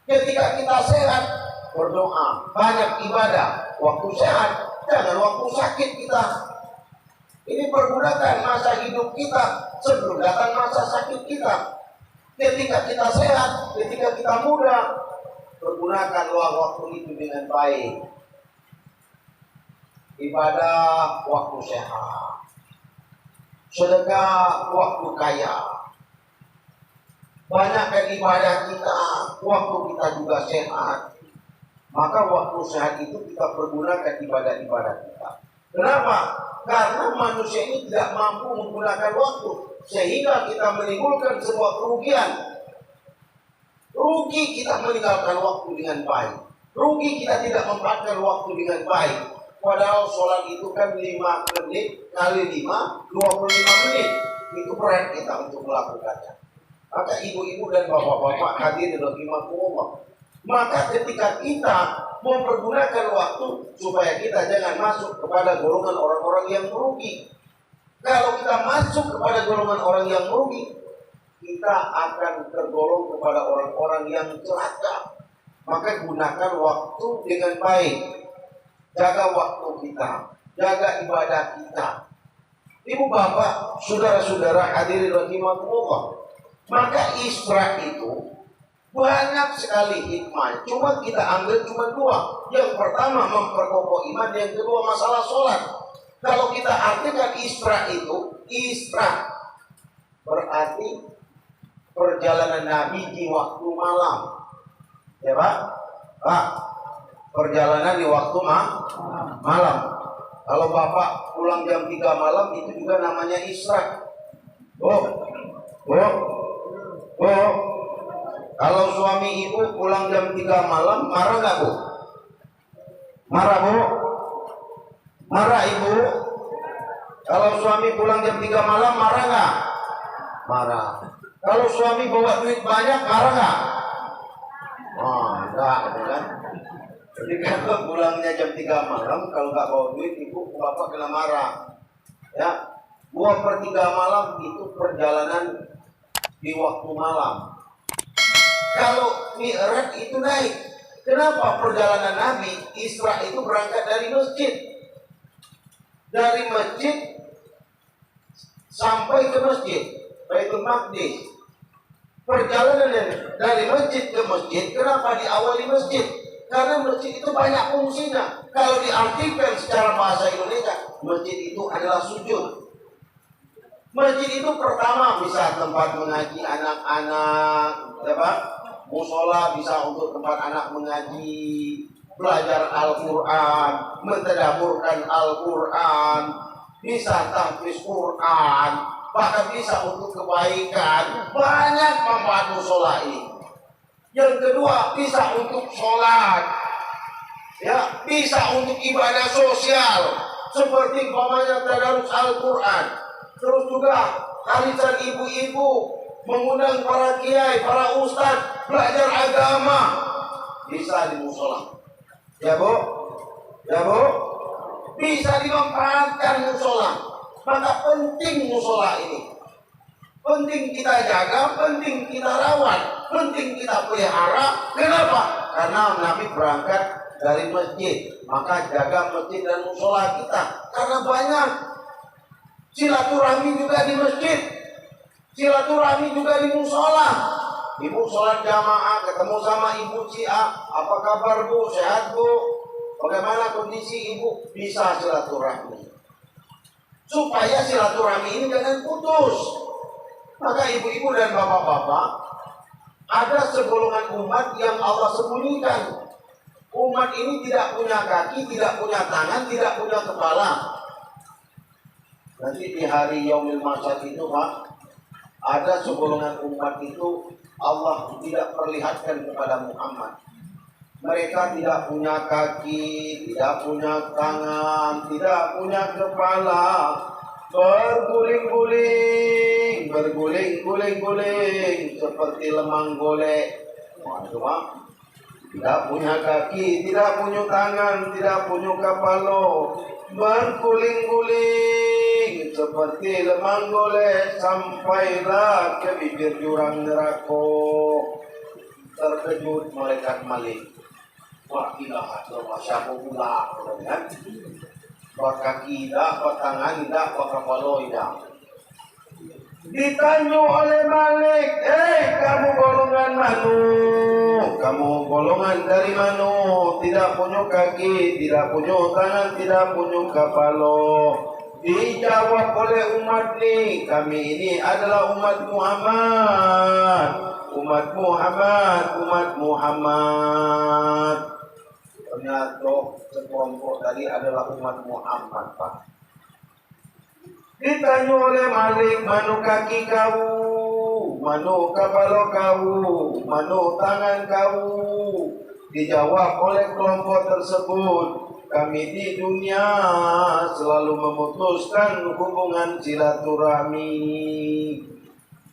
Ketika kita sehat, berdoa, banyak ibadah. Waktu sehat, jangan waktu sakit kita. Ini pergunakan masa hidup kita sebelum datang masa sakit kita. Ketika kita sehat, ketika kita muda, pergunakanlah waktu itu dengan baik. Ibadah waktu sehat, sedekah waktu kaya. Banyakkan ibadah kita waktu kita juga sehat. Maka waktu sehat itu kita pergunakan ibadah-ibadah kita. Kenapa? Karena manusia ini tidak mampu menggunakan waktu, sehingga kita menimbulkan sebuah kerugian. Rugi kita meninggalkan waktu dengan baik. Rugi kita tidak memanfaatkan waktu dengan baik. Padahal sholat itu kan 5 menit kali 5, 25 menit. Itu berat kita untuk melakukannya. Maka ibu-ibu dan bapak-bapak hadirin rahimakumullah. Maka ketika kita mempergunakan waktu supaya kita jangan masuk kepada golongan orang-orang yang merugi. Kalau kita masuk kepada golongan orang yang merugi, kita akan tergolong kepada orang-orang yang celaka. Maka gunakan waktu dengan baik. Jaga waktu kita, jaga ibadah kita. Ibu bapak, saudara-saudara hadirin rahimakumullah. Maka Isra itu banyak sekali hikmah. Cuma kita ambil cuma 2. Yang pertama memperkokoh iman, yang kedua masalah sholat. Kalau kita artikan Isra itu, Isra berarti perjalanan Nabi di waktu malam. Ya Pak? Pak, perjalanan di waktu malam. Kalau Bapak pulang jam 3 malam, itu juga namanya Isra. Kalau suami ibu pulang jam 3 malam, marah nggak Bu? Marah Bu? Marah ibu? Kalau suami pulang jam 3 malam, marah nggak? Marah. Kalau suami bawa duit banyak, marah nggak? Enggak, kan? Jadi kalau pulangnya jam 3 malam, kalau nggak bawa duit, ibu bapak kena marah. Ya, 2/3 malam itu perjalanan di waktu malam. Kalau Mi'raj itu naik. Kenapa perjalanan Nabi Isra itu berangkat dari masjid? Dari masjid sampai ke masjid Baitul Maqdis. Perjalanan dari masjid ke masjid, kenapa diawali masjid? Karena masjid itu banyak fungsinya. Kalau diartikan secara bahasa Indonesia, masjid itu adalah sujud. Masjid itu pertama bisa tempat mengaji anak-anak, ya Pak? Musola bisa untuk tempat anak mengaji, belajar Al-Quran, mentadabburkan Al-Quran, bisa tahfiz Quran, bahkan bisa untuk kebaikan. Banyak manfaat musola ini. Yang kedua, bisa untuk sholat, ya, bisa untuk ibadah sosial, seperti umpamanya tadarus Al-Quran. Terus juga arisan ibu-ibu, mengundang para kiai, para ustadz, belajar agama, bisa di musola. Ya Bu? Ya Bu? Bisa dimanfaatkan musola. Maka penting musola ini. Penting kita jaga, penting kita rawat, penting kita pelihara. Kenapa? Karena Nabi berangkat dari masjid. Maka jaga masjid dan musola kita. Karena banyak. Silaturahmi juga di masjid. Silaturahmi juga di musola. Ibu sholat jamaah, ketemu sama ibu si A. Apa kabar Bu? Sehat Bu? Bagaimana kondisi ibu? Bisa silaturahmi. Supaya silaturahmi ini jangan putus. Maka ibu-ibu dan bapak-bapak, ada segolongan umat yang Allah sembunyikan. Umat ini tidak punya kaki, tidak punya tangan, tidak punya kepala. Nanti di hari Yaumil Masyad itu Pak, ada segolongan umat itu Allah tidak perlihatkan kepada Muhammad. Mereka tidak punya kaki, tidak punya tangan, tidak punya kepala. Berguling-guling, berguling-guling-guling seperti lemang golek. Cuma tidak punya kaki, tidak punya tangan, tidak punya kepala. Berguling-guling seperti lemang golek sampailah ke bibir jurang neraka. Terkejut malaikat Malik. Wah, tidak ada siapa pula, kan? Kaki tidak, tangan tidak, kepala tidak. Ditanya oleh Malik, kamu golongan mana? Kamu golongan dari mana? Tidak punya kaki, tidak punya tangan, tidak punya kepala. Dijawab oleh umat ni, kami ini adalah umat Muhammad. Umat Muhammad, umat Muhammad. Ternyata sekelompok tadi adalah umat Muhammad, Pak. Ditanya oleh Malik, mana kaki kau, mana kepala kau, mana tangan kau. Dijawab oleh kelompok tersebut, kami di dunia selalu memutuskan hubungan silaturahmi.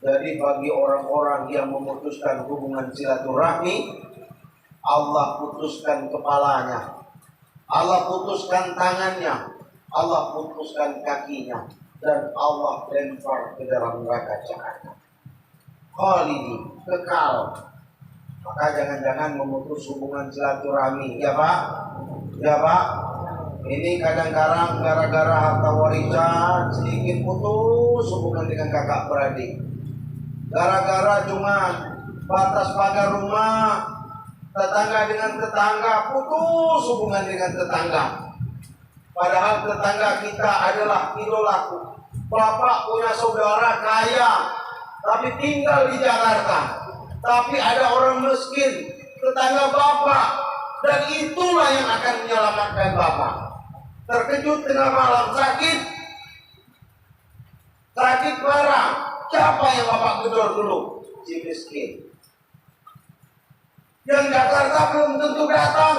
Jadi bagi orang-orang yang memutuskan hubungan silaturahmi, Allah putuskan kepalanya, Allah putuskan tangannya, Allah putuskan kakinya, dan Allah lempar ke dalam neraka jahanam. Khalidi, kekal. Maka jangan-jangan memutus hubungan silaturahmi, ya Pak? Ya Pak? Ini kadang-kadang gara-gara harta warisan sedikit putus hubungan dengan kakak beradik. Gara-gara cuma batas pagar rumah, tetangga dengan tetangga, putus hubungan dengan tetangga. Padahal tetangga kita adalah idolaku. Bapak punya saudara kaya, tapi tinggal di Jakarta. Tapi ada orang miskin, tetangga bapak. Dan itulah yang akan menyelamatkan bapak. Terkejut tengah malam sakit. Sakit parah. Siapa yang bapak gedor dulu? Si miskin. Yang Jakarta belum tentu datang.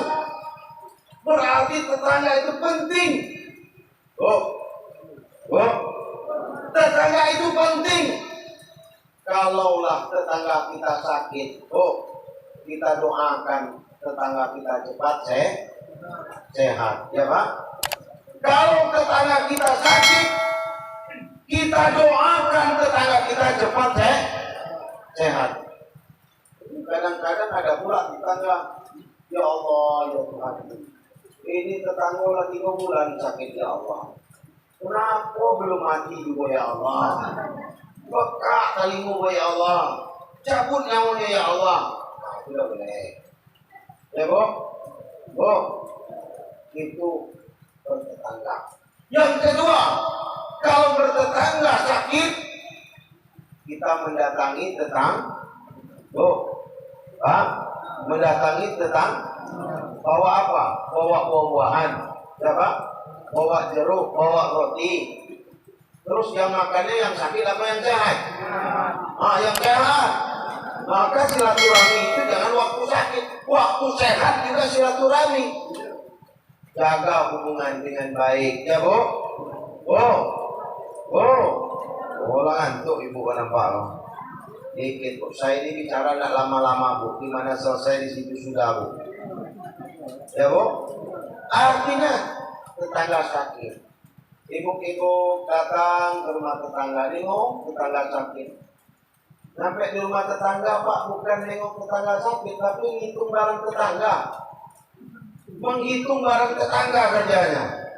Berarti tetangga itu penting. Tetangga itu penting. Kalaulah tetangga kita sakit, kita doakan tetangga kita cepat sehat, ya Pak? Kalau tetangga kita sakit, kita doakan tetangga kita cepat sehat. Kadang-kadang ada pula tetangga, ya Allah, ya Tuhan, ini tetangga lagi 3 bulan sakit, ya Allah. Kenapa belum mati juga, ya Allah? Bekak talimu, ya Allah. Cabut nyawanya, ya Allah. Nah, itu dah boleh. Ya, Bu? Itu bertetangga. Yang kedua, kalau bertetangga sakit, kita mendatangi mendatangi bawa apa? Bawa buah-buahan, ya Pak? Bawa jeruk, bawa roti. Terus yang makannya yang sakit apa yang sehat? Yang sehat. Maka silaturahmi itu jangan waktu sakit, waktu sehat juga silaturahmi. Jaga hubungan dengan baik, ya Bu? Ngantuk ibu kan nampak. Dikit Bu, saya ini bicara tidak lama-lama Bu. Gimana selesai di situ sudah Bu. Ya Bu? Artinya tetangga sakit. Ibu-ibu datang ke rumah tetangga, nengok tetangga sakit. Sampai di rumah tetangga, Pak, bukan nengok tetangga sakit, tapi ngitung barang tetangga. Menghitung barang tetangga kerjanya.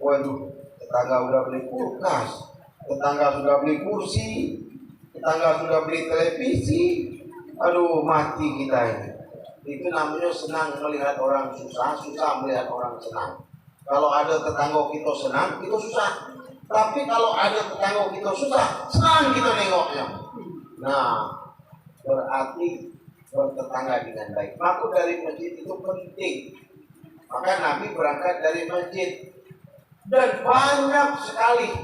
Waduh, tetangga udah beli kulkas, tetangga sudah beli kursi, tetangga sudah beli televisi. Aduh, mati kita ini. Itu namanya senang melihat orang susah, susah melihat orang senang. Kalau ada tetangga kita senang, kita susah. Tapi kalau ada tetangga kita susah, senang kita nengoknya. Nah, berarti bertetangga dengan baik. Maka dari masjid itu penting. Maka Nabi berangkat dari masjid. Dan banyak sekali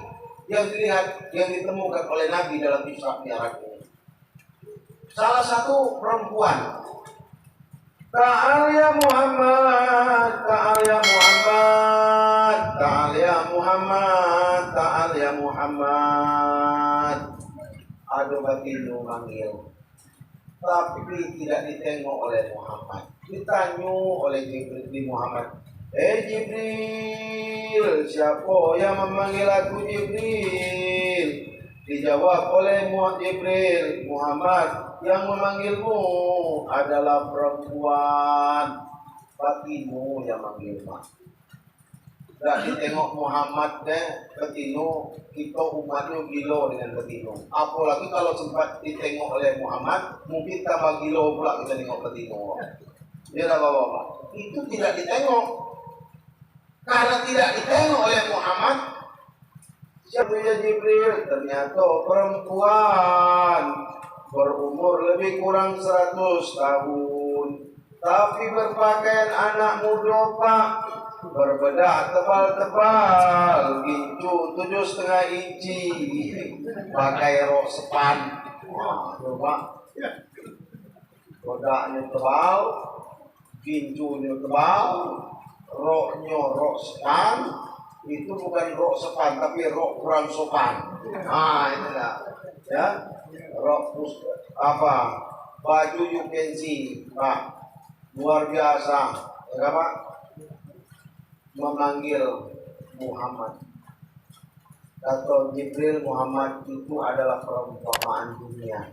yang dilihat, yang ditemukan oleh Nabi dalam Isra Mi'raj ini. Salah satu perempuan Ta'al ya Muhammad, ta'al ya Muhammad, ta'al ya Muhammad, ta'al ya Muhammad. Ada baginda manggil, tapi tidak ditengok oleh Muhammad. Ditanya oleh Jibril di Muhammad. Jibril, siapa yang memanggil aku Jibril? Dijawab oleh Jibril, Muhammad, yang memanggilmu adalah perempuan. Batinmu yang manggilmu. Tak ditengok Muhammad deh, betino kita umatnya gila dengan betino. Apalagi kalau sempat ditengok oleh Muhammad, mungkin tambah gila pula kita tengok betino. Dia dah bawa. Itu tidak ditengok. Karena tidak ditengok oleh Muhammad, siapa ya Jibril? Ternyata perempuan berumur lebih kurang 100 tahun, tapi berpakaian anak muda Pak, berbedak tebal-tebal, gincu 7,5 inci, pakai rok sepan. Wah, coba bedaknya tebal, gincunya tebal, roknya rok sepan. Itu bukan rok sepan, tapi rok kurang sopan. Itu dah, ya, rok baju you can see, Pak, luar biasa, ya Pak, memanggil Muhammad. Kata Jibril, Muhammad itu adalah perumpamaan dunia.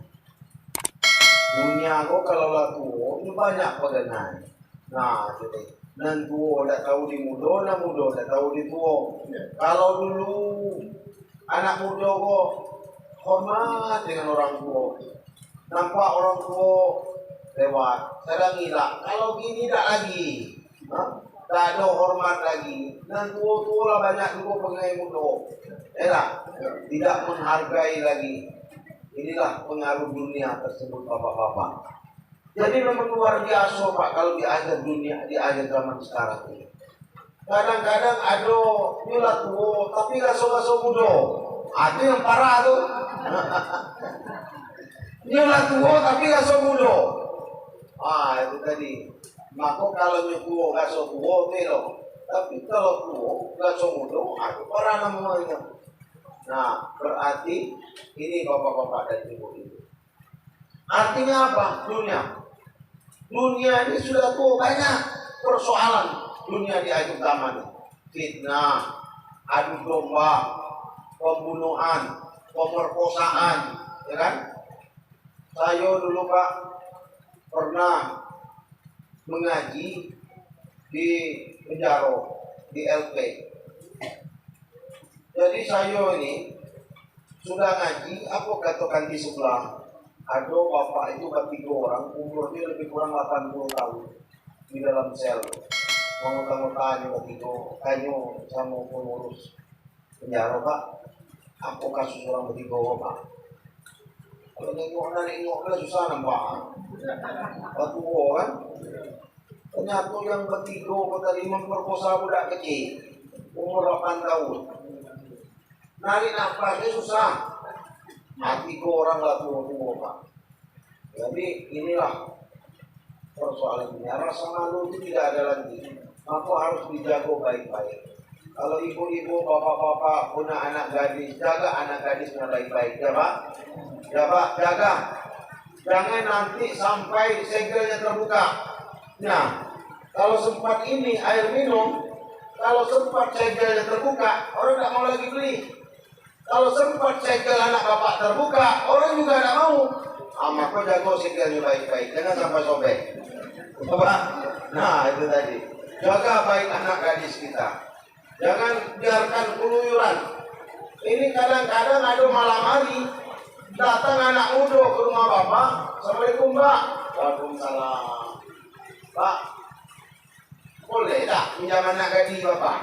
Dunia kok kalau laku, ini banyak pegangan. Nah, jadi nan tua tak tahu di muda, nan muda tak tahu di tua. Kalau dulu anak muda kok hormat dengan orang tua, nampak orang tua lewat, sedang hilang. Kalau gini tak lagi, tak ada hormat lagi. Nan tua lah banyak juga pengai muda, tidak menghargai lagi. Inilah pengaruh dunia tersebut, bapak-bapak. Jadi memang luar biasa Pak kalau diajar dunia, diajar zaman sekarang ini. Kadang-kadang ada nyulat tua tapi gaso-gaso muda. Itu yang parah tuh. Nyulat tua tapi gaso muda. Itu tadi. Maka kalau tua gaso tua belo. Tapi kalau tua gaso muda, itu parah namanya. Nah, berarti ini bapak-bapak dan ibu-ibu. Artinya apa? Dunia ini sudah tuh banyak persoalan dunia di akhir zaman. Fitnah, adu domba, pembunuhan, pemerkosaan, ya kan? Saya dulu Pak pernah mengaji di penjara di LP. Jadi saya ini sudah ngaji, apa katakan di sebelah. Ada bapak itu tiga orang, umurnya lebih kurang 80 tahun di dalam sel. Mengutang-utang tiga, kanyo sama pengurus penjara Pak. Apa kasus orang bertiga Pak? Kalau nengok susah nampak. Batu kan? Ternyata yang bertiga kata 5 perkosa budak kecil, umur 8 tahun. Narik nafasnya susah. Hati orang lah tua-tua Pak. Jadi inilah persoalan dunia. Rasa malu itu tidak ada lagi. Maka harus dijaga baik-baik. Kalau ibu-ibu, bapak-bapak punya anak gadis, jaga anak gadisnya baik-baik. Ya Pak? Ya Pak, jaga. Jangan nanti sampai segelnya terbuka. Nah, kalau sempat ini air minum, kalau sempat segelnya terbuka, orang tidak mau lagi beli. Kalau sempat segel anak bapak terbuka, orang juga tidak mau. Maka jaga segelnya baik-baik, jangan sampai sobek. Bapak, nah itu tadi. Jaga baik anak gadis kita. Jangan biarkan keluyuran. Ini kadang-kadang ada malam hari, datang anak muda ke rumah bapak. Assalamualaikum Pak. Waalaikumsalam. Pak, boleh tak pinjam anak gadis bapak?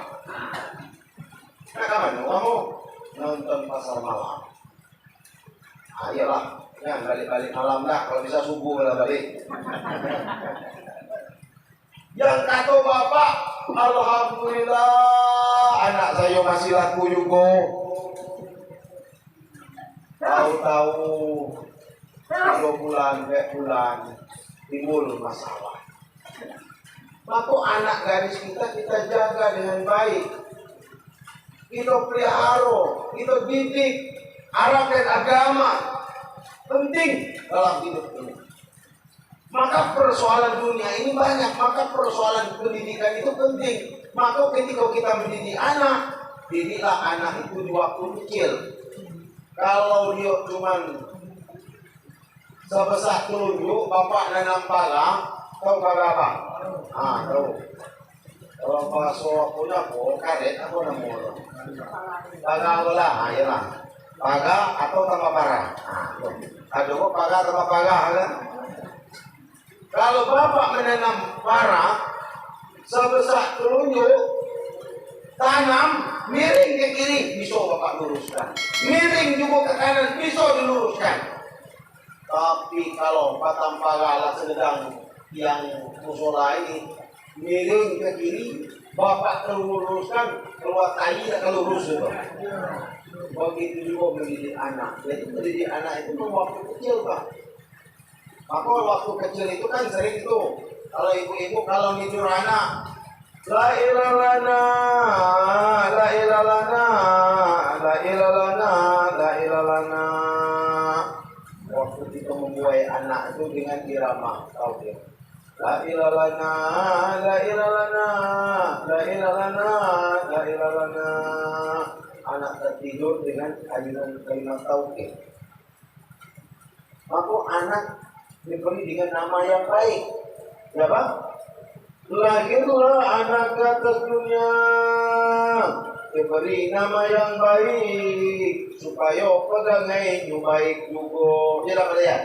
Nak kemana kamu? Nonton pasar malam. Ayolah, jangan balik-balik malam dah. Kalau bisa subuh lah balik. Yang kata bapak, alhamdulillah anak saya masih laku juga. Tahu-tahu 2 bulan, 3 bulan timbul masalah. Maka anak gadis kita jaga dengan baik. Kita pelihara, kita didik, arah dan agama penting dalam hidup ini. Maka persoalan dunia ini banyak, maka persoalan pendidikan itu penting. Maka ketika kita mendidik anak, didiklah anak itu di waktu kecil. Kalau dia cuman sebesar telunjuk, bapak nanam pala, tahu kagak apa? Tahu. Kalau bahasa punya karet, apa namanya? Paga lah, ayolah. Paga atau tambah parah. Ada kok paga tambah paga, kan? Kalau bapak menanam parah sebesar telunjuk, tanam miring ke kiri, bisa bapak luruskan. Miring juga ke kanan, bisa diluruskan. Tapi kalau batang pahala sedang yang musola ini miring ke kiri, bapak luruskan, keluar tai tak lurus itu. Begitu juga mendidik anak. Jadi mendidik anak itu waktu kecil, Pak. Maka waktu kecil itu kan sering itu kalau ibu-ibu kalau tidur anak, la ilalana, la ilalana, la ilalana, la ilalana. Waktu kita membuai anak itu dengan irama, tahu dia. La ilalana, la ilalana, la ilalana, la ilalana. Anak tertidur dengan kalimat tauhid. Maka anak diberi dengan nama yang baik, ya Pak? Lahirlah anak ke atas dunia, diberi nama yang baik, supaya pegangainya baik juga. Dia dapat lihat.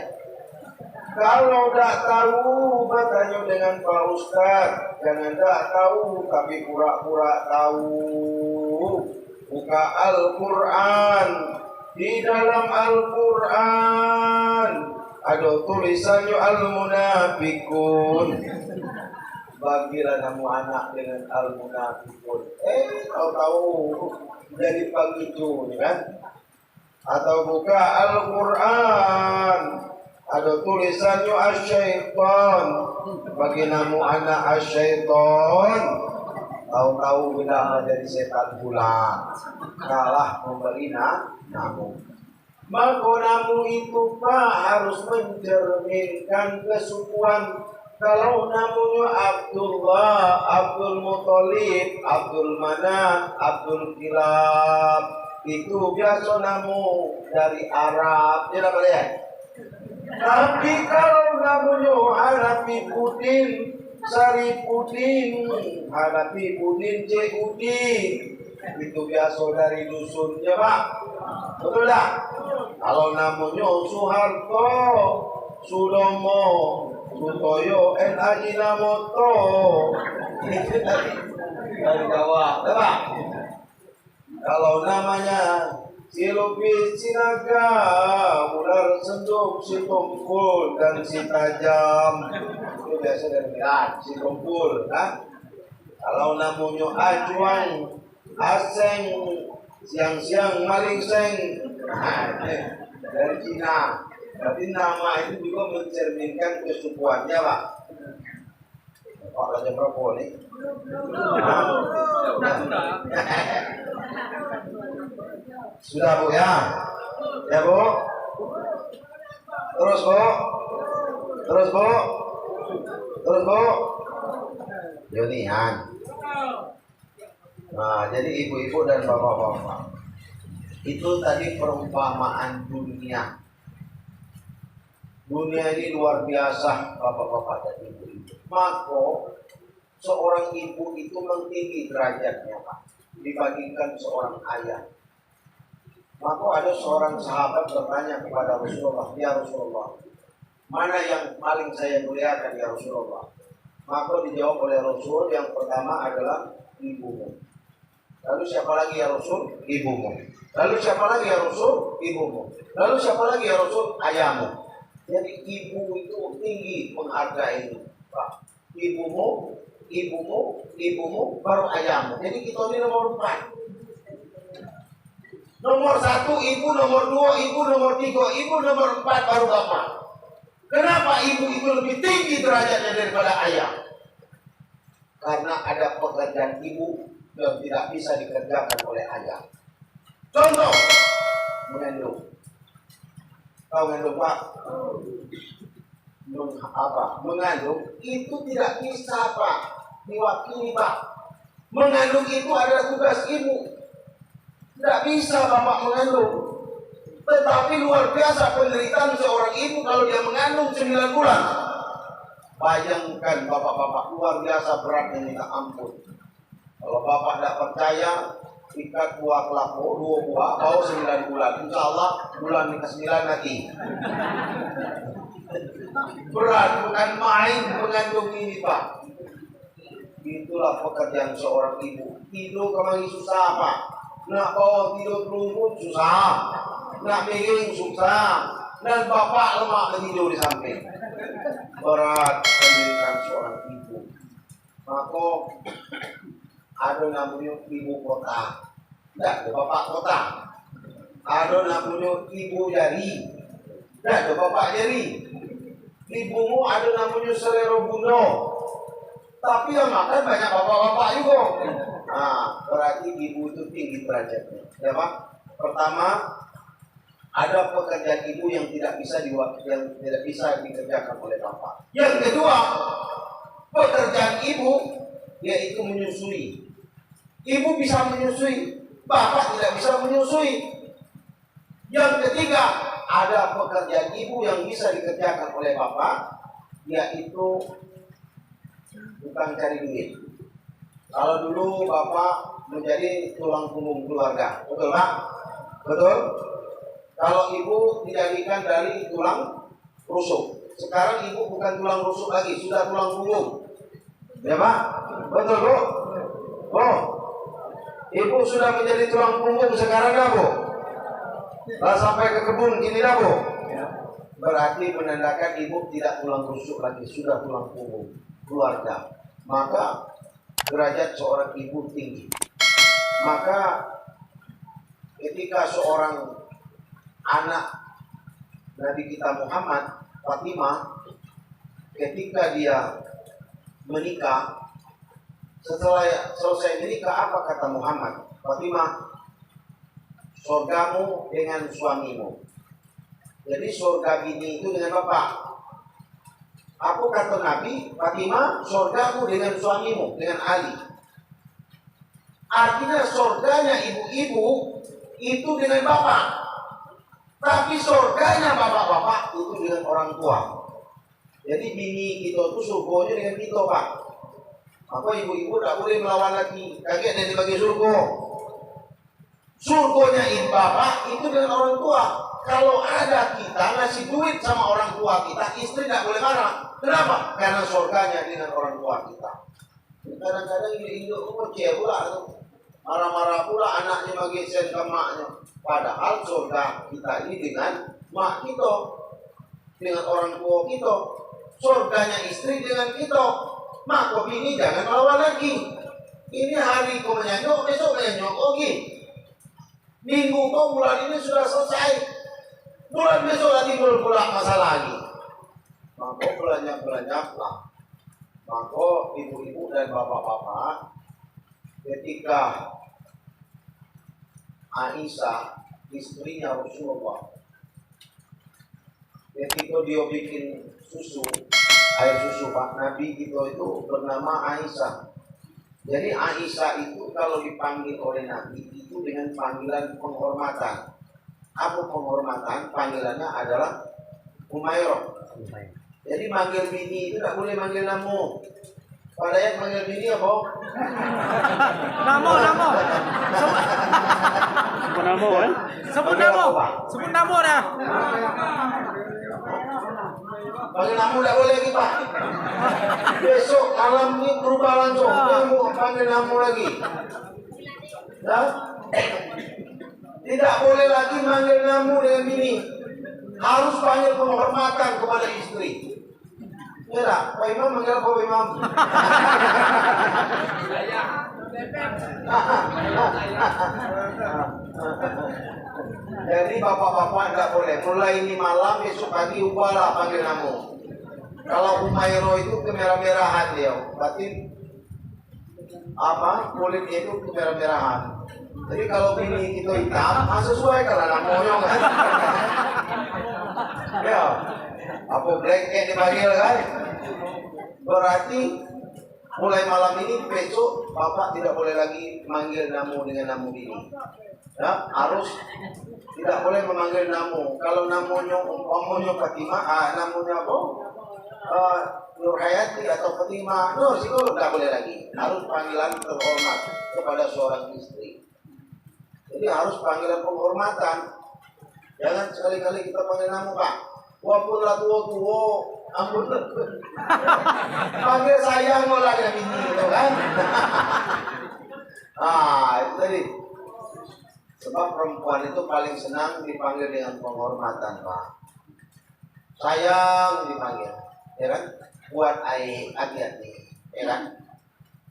Kalau tak tahu, bertanya dengan Pak Ustaz. Jangan tak tahu, tapi pura-pura tahu. Buka Al-Quran. Di dalam Al-Quran ada tulisannya Al-Munafikun. Bagilah kamu anak dengan Al-Munafikun. Tahu-tahu jadi begitu, kan? Atau buka Al-Quran, ada tulisannya Asy-Syaitan. Bagi namu anak Asy-Syaitan. Tahu-tahu bila menjadi setan pula. Kalah memberi namu. Maka namu itu Pak harus mencerminkan kesukuan. Kalau namanya Abdullah, Abdul Muthalib, Abdul Manaf, Abdul Kilab, itu biasa namu dari Arab. Tidak boleh. Tapi kalau namanya Hanafi Pudin, Saripudin, Hanafi Pudin, Cekudin, itu biasa dari dusunnya Pak. Betul tak? Kalau namanya Soeharto, Sudomo, Sutoyo, Ajinomoto, itu dari Jawa, Pak. Kalau namanya si Lupis, si Naga, ular senduk, si tumpul, dan si tajam, itu biasa dari Milan, si tumpul, kan? Kalau namanya Ajuang, Aseng, siang-siang maling seng, dari Cina. Berarti nama itu juga mencerminkan kesukuannya, Pak. Pak Raja berapa nih? Sudah Bu ya? Ya Bu? Terus Bu? Terus Bu? Terus Bu? Yunian. Nah, jadi ibu-ibu dan bapak-bapak, itu tadi perumpamaan dunia. Dunia ini luar biasa, bapak-bapak dan ibu-ibu. Maka seorang ibu itu mentinggi derajatnya, Pak, dibandingkan seorang ayah. Maka ada seorang sahabat bertanya kepada Rasulullah, ya Rasulullah, mana yang paling saya muliakan ya Rasulullah? Maka dijawab oleh Rasul, yang pertama adalah ibumu. Lalu siapa lagi ya Rasul? Ibumu. Lalu siapa lagi ya Rasul? Ibumu. Lalu siapa lagi ya Rasul? Ayahmu. Jadi ibu itu tinggi menghargai ini, Pak. Ibumu, baru ayahmu. Jadi kita ini nomor 4. Nomor 1 ibu, nomor 2 ibu, nomor 3 ibu, nomor 4 baru bapak. Kenapa ibu itu lebih tinggi derajatnya daripada ayah? karena ada pekerjaan ibu yang tidak bisa dikerjakan oleh ayah. Contoh, mengandung. Tahu mengandung Pak? Mengandung itu tidak bisa Pak diwakili Pak. Mengandung itu adalah tugas ibu. Tidak bisa bapak mengandung. Tetapi luar biasa penderitaan seorang ibu kalau dia mengandung 9 bulan. Bayangkan bapak-bapak, luar biasa beratnya, minta ampun. Kalau bapak tidak percaya, ikat buah kelapa 2 buah, bawa 9 bulan. Insya Allah bulan ke-9 nanti. Berat, bukan main mengandung ini Pak. Itulah pekerjaan seorang ibu. Tidur kemari susah Pak. Nak bawa tidur rumput susah. Nak miring susah. Dan bapak lemak tidur di samping. Berat penderitaan seorang ibu. Maka ada namanya ibu kota. Tidak ada bapak kota. Ada namanya ibu jari. Tidak ada bapak jari. Ibumu ada namanya selero bundo. Tapi yang makan banyak bapak-bapak juga. Nah, berarti ibu itu tinggi derajatnya. Ya Pak? Pertama, ada pekerjaan ibu yang tidak bisa dikerjakan oleh bapak. Yang kedua, pekerjaan ibu yaitu menyusui. Ibu bisa menyusui, bapak tidak bisa menyusui. Yang ketiga, ada pekerjaan ibu yang bisa dikerjakan oleh bapak, yaitu bukan cari duit. Kalau dulu bapak menjadi tulang punggung keluarga, betul Pak? Betul? Kalau ibu dijadikan dari tulang rusuk. Sekarang ibu bukan tulang rusuk lagi, sudah tulang punggung. Ya Pak? Betul Bu? Oh, ibu sudah menjadi tulang punggung sekarang dah Bu? Lah sampai ke kebun gini dah Bu? Berarti menandakan ibu tidak tulang rusuk lagi, sudah tulang punggung keluarga. Maka derajat seorang ibu tinggi. Maka ketika seorang anak Nabi kita Muhammad, Fatimah, ketika dia menikah, setelah selesai menikah, apa kata Muhammad? Fatimah, surgamu dengan suamimu. Jadi surga bini itu dengan bapak. Apa kata Nabi? Fatimah, surgamu dengan suamimu, dengan Ali. Artinya surganya ibu-ibu itu dengan bapak. Tapi surganya bapak-bapak itu dengan orang tua. Jadi bini kita itu surganya dengan kita Pak. Maka ibu-ibu tak boleh melawan lagi. Kaget dan dibagi surga. Surganya ibu bapak itu dengan orang tua. Kalau ada kita ngasih duit sama orang tua kita, istri tidak boleh marah. Kenapa? Karena surganya dengan orang tua kita. Kadang-kadang induk kecil pula tuh. Marah-marah pula anaknya bagi sen ke maknya. Padahal surga kita ini dengan mak kita, dengan orang tua kita. Surganya istri dengan kita. Mak kau bini jangan melawan lagi. Ini hari kau menyanyok, besok menyanyok lagi. Minggu kau bulan ini sudah selesai. Bulan besok lagi pula masalah lagi. Maka belanja-belanjalah. Maka ibu-ibu dan bapak-bapak, ketika Aisyah, istrinya Rasulullah, ketika dia bikin susu, air susu Pak Nabi kita itu bernama Aisyah. Jadi Aisyah itu kalau dipanggil oleh Nabi itu dengan panggilan penghormatan. Apa penghormatan? Panggilannya adalah Umairah. Jadi manggil bini itu tidak boleh manggil namu. Pada yang manggil bini apa? Namo. Sebut nama kan? Sebut namo dah. Panggil namu tidak boleh lagi Pak. Besok malam ini berubah langsung. Dia mau panggil namu lagi. Nah, tidak boleh lagi manggil namu dengan bini. Harus panggil penghormatan kepada istri. Ya tak? Pak Imam manggil apa Pak Imam? Jadi bapak-bapak tidak boleh. Mulai ini malam, besok pagi ubahlah panggil namu. Kalau Umairah itu kemerah-merahan dia. Berarti kulitnya itu kemerah-merahan. Jadi kalau bini kita hitam, sesuai kalau anak moyong kan. Ya, apa black kayak dipanggil kan? Berarti mulai malam ini besok bapak tidak boleh lagi manggil namu dengan namu bini. Ya, harus tidak boleh memanggil namu. Kalau namunya umpamanya Fatimah, namunya apa? Nur Hayati atau Fatimah, no, itu tidak boleh lagi. Harus panggilan terhormat kepada seorang istri. Jadi harus panggilan penghormatan. Jangan sekali-kali kita panggil namu, Pak. Walaupun lah tua-tua, ampun. Panggil sayang lah ada bini gitu kan. Itu tadi. Sebab perempuan itu paling senang dipanggil dengan penghormatan, Pak. Sayang dipanggil, ya kan? Buat hati-hati, ya kan?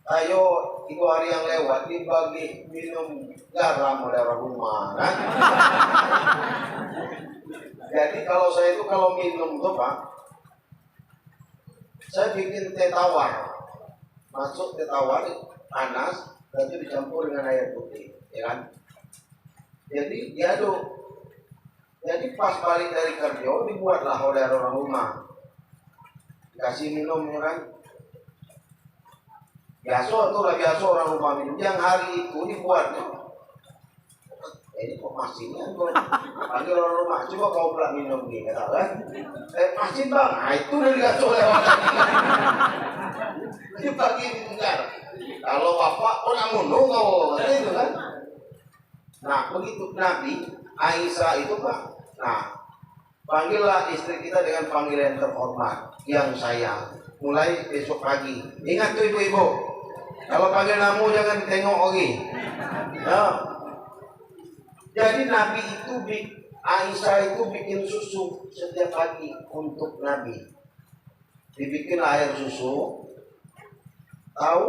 Ayo, itu hari yang lewat dibagi minum garam oleh orang rumah, kan? Jadi kalau saya itu kalau minum tuh Pak, saya bikin teh tawar, masuk teh tawar panas, lalu dicampur dengan air putih, ya kan? Jadi diaduk. Jadi pas balik dari kerja dibuatlah oleh orang rumah, dikasih minum, ya kan? Biasa orang rumah minum. Yang hari itu dibuatnya. Ini kok masinnya tuh. Panggil orang rumah, coba kau pula minum nih, kata kan? Masin bang, itu udah dikasih oleh orang. Ini bagi dengar. Kalau bapak kok nggak mau kau, itu kan? Nah begitu Nabi Aisyah itu Pak. Nah panggillah istri kita dengan panggilan terhormat, yang sayang. Mulai besok pagi. Ingat tuh ibu-ibu. Kalau panggil namu jangan tengok lagi. Ya. Jadi Nabi itu Aisyah itu bikin susu setiap pagi untuk Nabi. Dibikin air susu. Tahu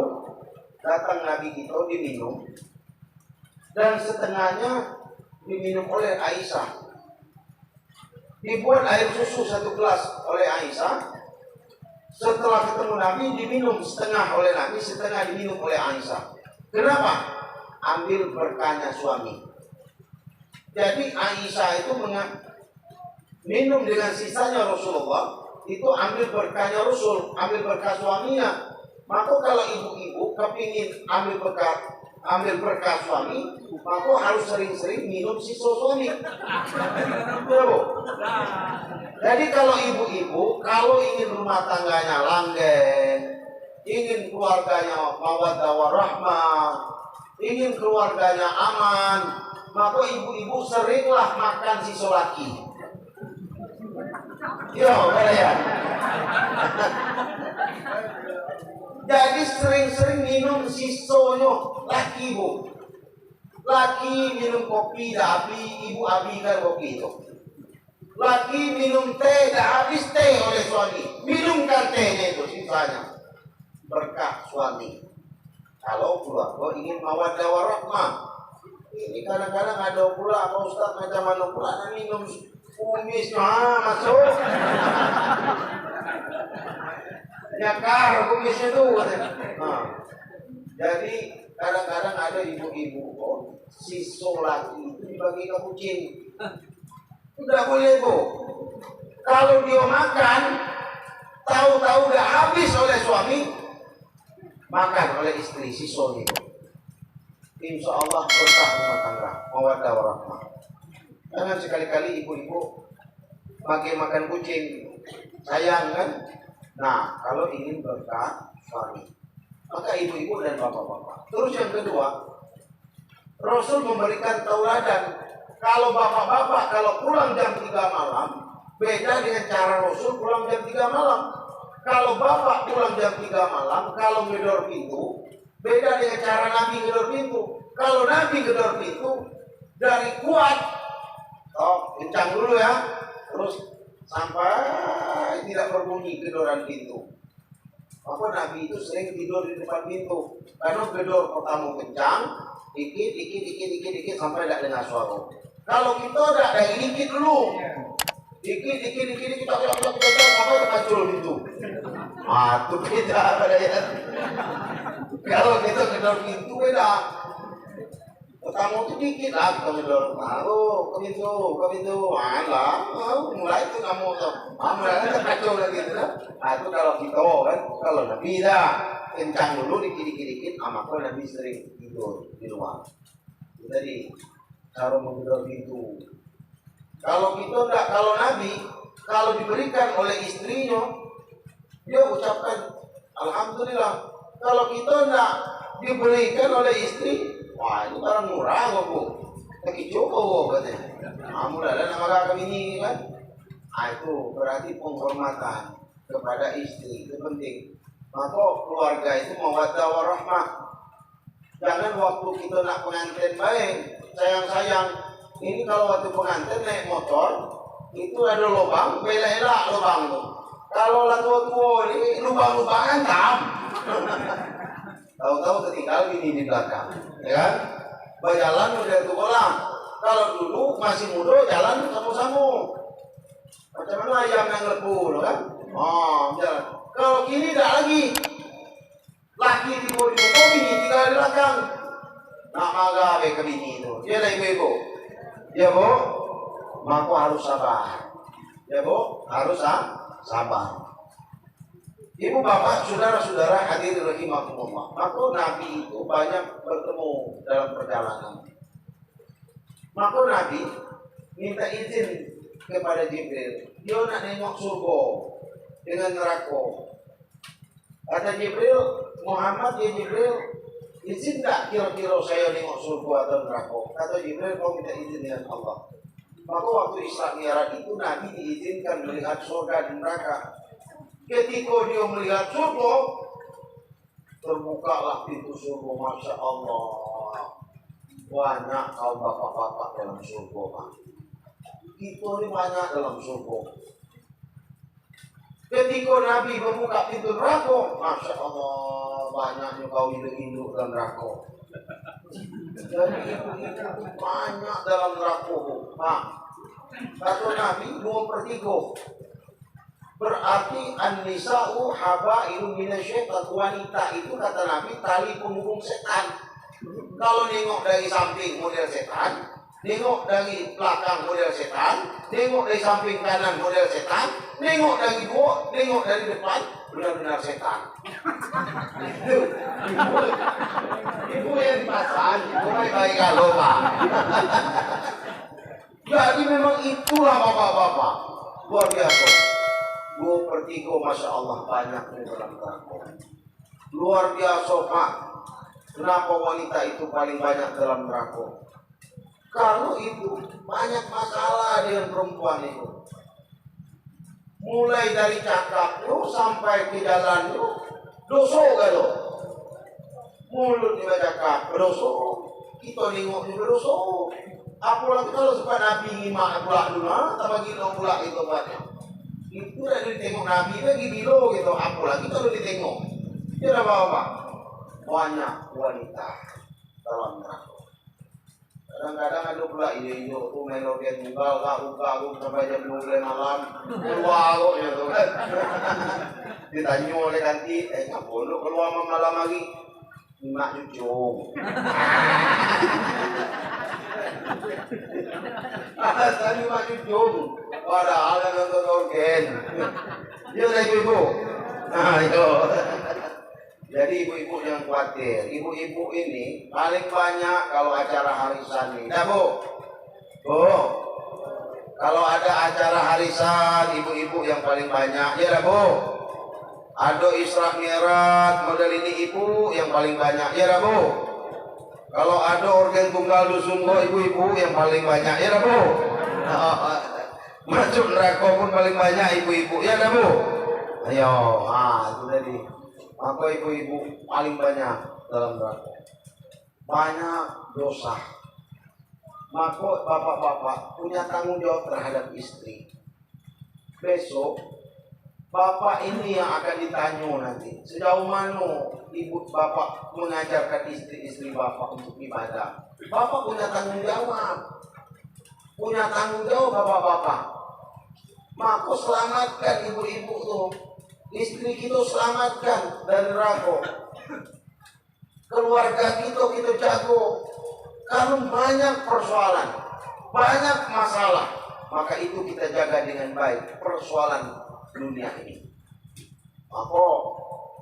datang Nabi itu diminum. Dan setengahnya diminum oleh Aisyah. Dibuat air susu 1 gelas oleh Aisyah. Setelah ketemu Nabi diminum setengah oleh Nabi, setengah diminum oleh Aisyah. Kenapa? Ambil berkahnya suami. Jadi Aisyah itu minum dengan sisanya Rasulullah, itu ambil berkahnya Rasul, ambil berkah suaminya. Maka kalau ibu-ibu kepingin ambil berkah suami, maka harus sering-sering minum sisa suami. Betul. Jadi kalau ibu-ibu, kalau ingin rumah tangganya langgeng, ingin keluarganya mawaddah warahmah, ingin keluarganya aman, maka ibu-ibu seringlah makan sisa laki. Yo, ya. Jadi sering-sering minum sisonya laki, Bu. Laki minum kopi, dah habis, ibu habiskan kopi itu. Laki minum teh, dah habis teh oleh suami. Minumkan tehnya itu sisanya. Berkah suami. Kalau keluarga ingin mawaddah warahmah. Ini kadang-kadang ada pula Pak Ustaz macam mana pula nak minum kumis, masuk. Nyakar kumisnya tu. Jadi kadang-kadang ada ibu-ibu siso laki itu dibagi ke kucing. Tidak boleh, Bu. Kalau dia makan, tahu-tahu udah habis oleh suami, makan oleh istri siso itu. Insya Allah berkah rumah tangga, mawaddah warahmah. Jangan sekali-kali ibu-ibu makan kucing, sayang kan? Nah, kalau ingin berkah suami, maka ibu-ibu dan bapak-bapak. Terus yang kedua, Rasul memberikan tauladan. Kalau bapak-bapak kalau pulang jam 3 malam, beda dengan cara Rasul pulang jam 3 malam. Kalau bapak pulang jam 3 malam, kalau ngedor pintu, beda dengan cara Nabi ngedor pintu. Kalau Nabi ngedor pintu dari kuat, kencang dulu ya, terus sampai tidak berbunyi gedoran pintu. Maka Nabi itu sering tidur di depan pintu, karena gedor pertama kencang, dikit sampai tidak dengar suara. Kalau kita ada dikit dulu, Dikit, apa itu kacul itu. Itu beda pada ya. Kalau kita kedor pintu beda. Tamu itu dikit lah kita kedor. Ke pintu. Mulai itu kamu tuh. Mulai itu kacul lagi itu. Itu kalau kita kan, kalau Nabi dah kencang dulu dikit, maka Nabi sering tidur di luar. Jadi cara menggedor pintu. Kalau kita enggak, kalau Nabi kalau diberikan oleh istrinya, dia ucapkan alhamdulillah. Kalau kita enggak diberikan oleh istri, wah itu barang murah kok bu, coba katanya. Mulai nama kakak ini kan, itu berarti penghormatan kepada istri itu penting. Maka keluarga itu mawaddah warahmah. Jangan waktu kita nak pengantin baik, sayang. Ini kalau waktu pengantin naik motor, itu ada lubang, bela-bela lubang tuh. Kalau lah tua ini lubang-lubangan tam. Tahu-tahu ketinggal gini di belakang, ya kan? Berjalan udah itu kolam. Kalau dulu masih muda jalan sama-sama. Macam mana ayam yang lebur, kan? Jalan. Kalau kini tidak lagi. Laki di bawah bini tinggal di belakang. Nak maga ke bini itu. Dia dah ibu. Ya bu, maka harus sabar. Ya bu, harus sabar. Ibu bapak, saudara-saudara hadirin rahimakumullah. Maka Nabi itu banyak bertemu dalam perjalanan. Maka Nabi minta izin kepada Jibril. Dia nak nengok surga dengan neraka. Kata Jibril, Muhammad ya Jibril, izin tak kira-kira saya nengok surga atau neraka? Kata Jibril, kau minta izin dengan Allah. Maka waktu Isra Mi'raj itu Nabi diizinkan melihat surga dan neraka. Ketika dia melihat surga, terbukalah pintu surga, masya Allah. Banyak kaum bapak-bapak dalam surga, Pak. Kita ini banyak dalam surga. Ketika Nabi membuka pintu neraka, masya Allah, banyaknya kaum induk-induk dalam neraka. Jadi itu banyak dalam neraka, Pak. Kata Nabi 2/3. Berarti an-nisa'u haba'ilun minasyaitan. Wanita itu kata Nabi tali punggung setan. Kalau nengok dari samping model setan, nengok dari belakang model setan, nengok dari samping kanan model setan, nengok dari bawah, nengok dari depan, benar-benar setan. Ibu yang dipasang, ibu baik kalau Pak. Jadi memang itulah bapak-bapak luar biasa. 2/3, masya Allah, banyak di dalam neraka. Luar biasa Pak. Kenapa wanita itu paling banyak dalam neraka? Kalau itu banyak masalah dengan perempuan itu. Mulai dari cakap lu sampai ke jalan lu, dosa gak lo? Mulut dia cakap, dosa. Kita nengok juga dosa. Apalagi kalau suka Nabi ngimak pula dulu, tambah gila pula itu banyak. Itu udah ditengok Nabi lagi bilo gitu. Apalagi kalau ditengok, dia udah bawa banyak wanita dalam neraka. Kadang-kadang ada pula ide tuh melodian tunggal kak sampai jam 12 malam keluar kok gitu kan. Ditanya oleh kanti, ngapain lu keluar malam lagi? Mak cucu. Tadi mak cucu. Padahal yang nonton organ. Dia udah ibu. Nah itu. Jadi ibu-ibu jangan khawatir. Ibu-ibu ini paling banyak kalau acara harisan ini. Nah bu. Kalau ada acara harisan, ibu-ibu yang paling banyak. Ya dah bu. Ada Isra Mi'raj model ini ibu yang paling banyak. Ya dah bu. Kalau ada organ tunggal dusun ibu-ibu yang paling banyak. Ya dah bu. Masuk neraka pun paling banyak ibu-ibu. Ya dah bu. Ayo, itu tadi. Maka ibu-ibu paling banyak dalam neraka. Banyak dosa. Maka bapak-bapak punya tanggung jawab terhadap istri. Besok bapak ini yang akan ditanya nanti. Sejauh mana ibu bapak mengajarkan istri-istri bapak untuk ibadah. Bapak punya tanggung jawab. Punya tanggung jawab bapak-bapak. Maka selamatkan ibu-ibu tuh. Istri kita selamatkan dari neraka. Keluarga kita jago. Kalau banyak persoalan, banyak masalah, maka itu kita jaga dengan baik persoalan dunia ini. Maka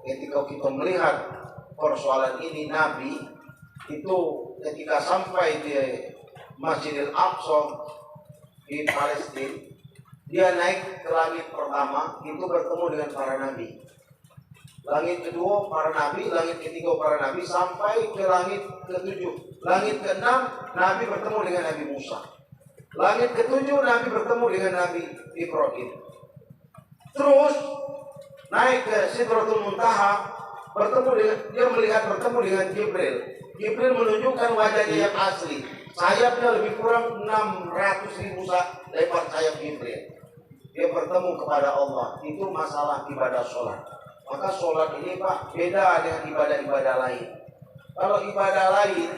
ketika kita melihat persoalan ini, Nabi itu ketika sampai di Masjidil Aqsa di Palestina, dia naik ke langit pertama, itu bertemu dengan para nabi. Langit kedua para nabi, langit ketiga para nabi, sampai ke langit ketujuh. Langit keenam Nabi bertemu dengan Nabi Musa. Langit ketujuh Nabi bertemu dengan Nabi Ibrahim. Terus naik ke Sidratul Muntaha, dia melihat bertemu dengan Jibril. Jibril menunjukkan wajahnya yang asli. Sayapnya lebih kurang 600.000 lebar sayap Jibril. Dia bertemu kepada Allah. Itu masalah ibadah sholat. Maka sholat ini Pak beda dengan ibadah-ibadah lain. Kalau ibadah lain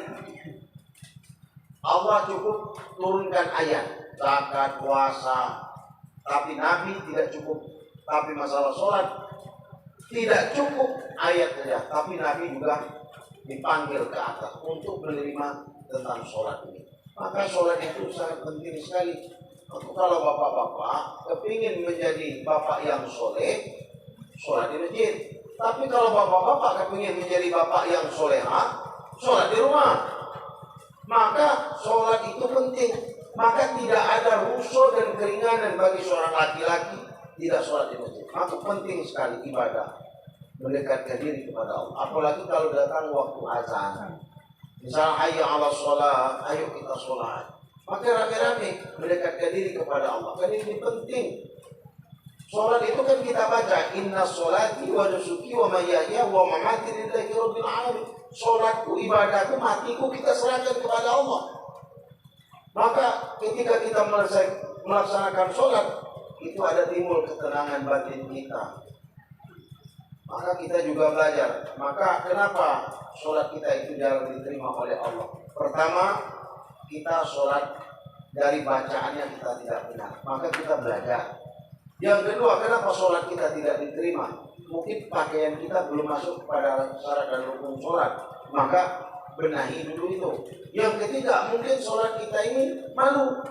Allah cukup turunkan ayat, zakat, puasa. Tapi Nabi tidak cukup. Tapi masalah sholat tidak cukup ayat saja. Tapi Nabi juga dipanggil ke atas untuk menerima tentang sholat ini. Maka sholat itu sangat penting sekali. Kalau bapak-bapak kepingin menjadi bapak yang soleh, sholat di masjid. Tapi kalau bapak-bapak kepingin menjadi bapak yang soleha, sholat di rumah. Maka sholat itu penting. Maka tidak ada rusuh dan keringanan bagi seorang laki-laki tidak sholat di masjid. Maka penting sekali ibadah, mendekatkan diri kepada Allah. Apalagi kalau datang waktu azan. Misalnya hayya ala sholat, ayo kita sholat. Maka rame-rame mendekatkan diri kepada Allah. Karena ini penting. Sholat itu kan kita baca, inna sholati wa nusuki wa mahyaya wa mamati lillahi rabbil alamin. Sholatku, ibadahku, matiku kita serahkan kepada Allah. Maka ketika kita melaksanakan sholat, itu ada timbul ketenangan batin kita. Maka kita juga belajar. Maka kenapa sholat kita itu jarang diterima oleh Allah? Pertama, kita sholat dari bacaan yang kita tidak benar. Maka kita belajar. Yang kedua, kenapa sholat kita tidak diterima? Mungkin pakaian kita belum masuk kepada syarat dan rukun sholat. Maka benahi dulu itu. Yang ketiga, mungkin sholat kita ini malu.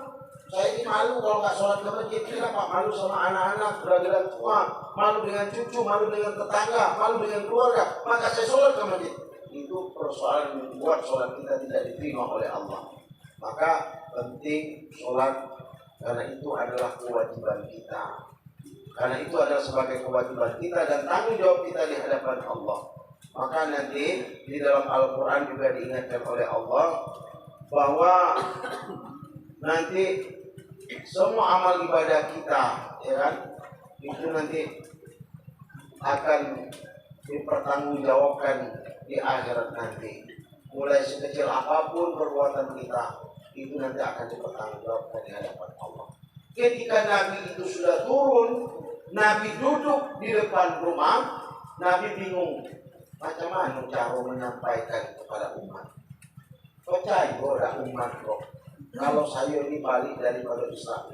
Saya ini malu kalau nggak sholat ke masjid. Kenapa? Malu sama anak-anak, berat-berat tua, malu dengan cucu, malu dengan tetangga, malu dengan keluarga. Maka saya sholat ke masjid. Itu persoalan yang membuat sholat kita tidak diterima oleh Allah. Maka penting sholat, karena itu adalah kewajiban kita. Karena itu adalah sebagai kewajiban kita dan tanggung jawab kita di hadapan Allah. Maka nanti di dalam Al-Quran juga diingatkan oleh Allah bahwa nanti semua amal ibadah kita, ya kan, itu nanti akan dipertanggungjawabkan di akhirat nanti. Mulai sekecil apapun perbuatan kita, itu nanti akan dipertanggungjawabkan di hadapan Allah. Ketika Nabi itu sudah turun, Nabi duduk di depan rumah, Nabi bingung macam mana cara menyampaikan kepada umat. Percaya kepada umat kok, kalau saya ini balik daripada Islam.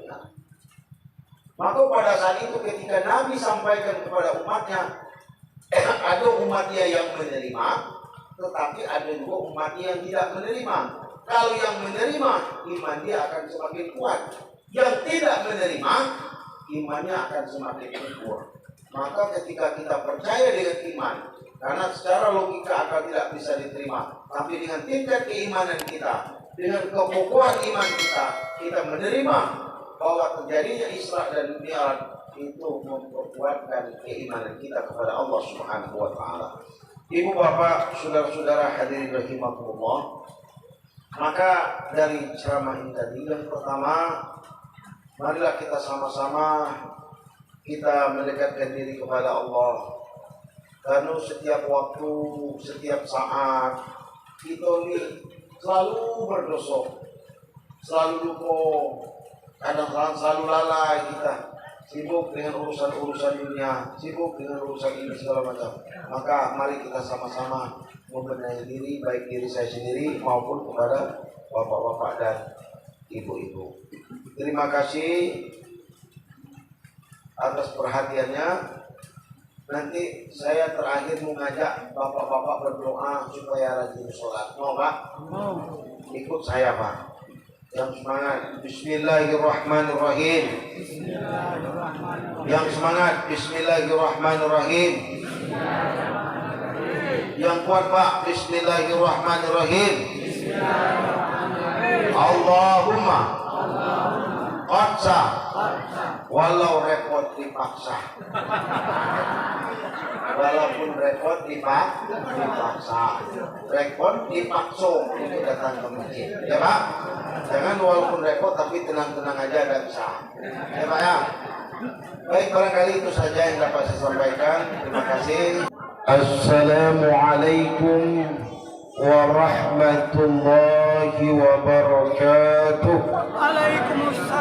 Maka pada saat itu ketika Nabi sampaikan kepada umatnya, ada umatnya yang menerima, tetapi ada juga umatnya yang tidak menerima. Kalau yang menerima, iman dia akan semakin kuat. Yang tidak menerima, imannya akan semakin kubur. Maka ketika kita percaya dengan iman, karena secara logika akal tidak bisa diterima, tapi dengan tingkat keimanan kita, dengan kekokohan iman kita menerima bahwa terjadinya Isra dan Mi'raj itu memperkuatkan keimanan kita kepada Allah Subhanahu wa taala. Ibu bapak, saudara-saudara hadirin rahimakumullah. Maka dari ceramah ini tadi, yang pertama, marilah kita sama-sama kita mendekatkan diri kepada Allah. Karena setiap waktu, setiap saat kita ini selalu berdosa, selalu lupa, kadang-kadang selalu lalai kita, sibuk dengan urusan-urusan dunia, sibuk dengan urusan ini segala macam. Maka mari kita sama-sama membenahi diri, baik diri saya sendiri maupun kepada bapak-bapak dan ibu-ibu. Terima kasih atas perhatiannya. Nanti saya terakhir mengajak bapak-bapak berdoa supaya rajin sholat. Mau Pak? Mau. Ikut saya Pak. Yang semangat. Bismillahirrahmanirrahim. Yang semangat. Bismillahirrahmanirrahim. Yang kuat Pak. Bismillahirrahmanirrahim. Allahumma qadsa walau repot dipaksa. Walaupun repot dipaksa, repot dipaksa untuk datang ke masjid, ya Pak. Jangan walaupun repot tapi tenang-tenang aja, ada bisa, ya Pak ya. Baik, barangkali itu saja yang dapat saya sampaikan. Terima kasih. Assalamualaikum warahmatullahi wabarakatuh. Waalaikumsalam.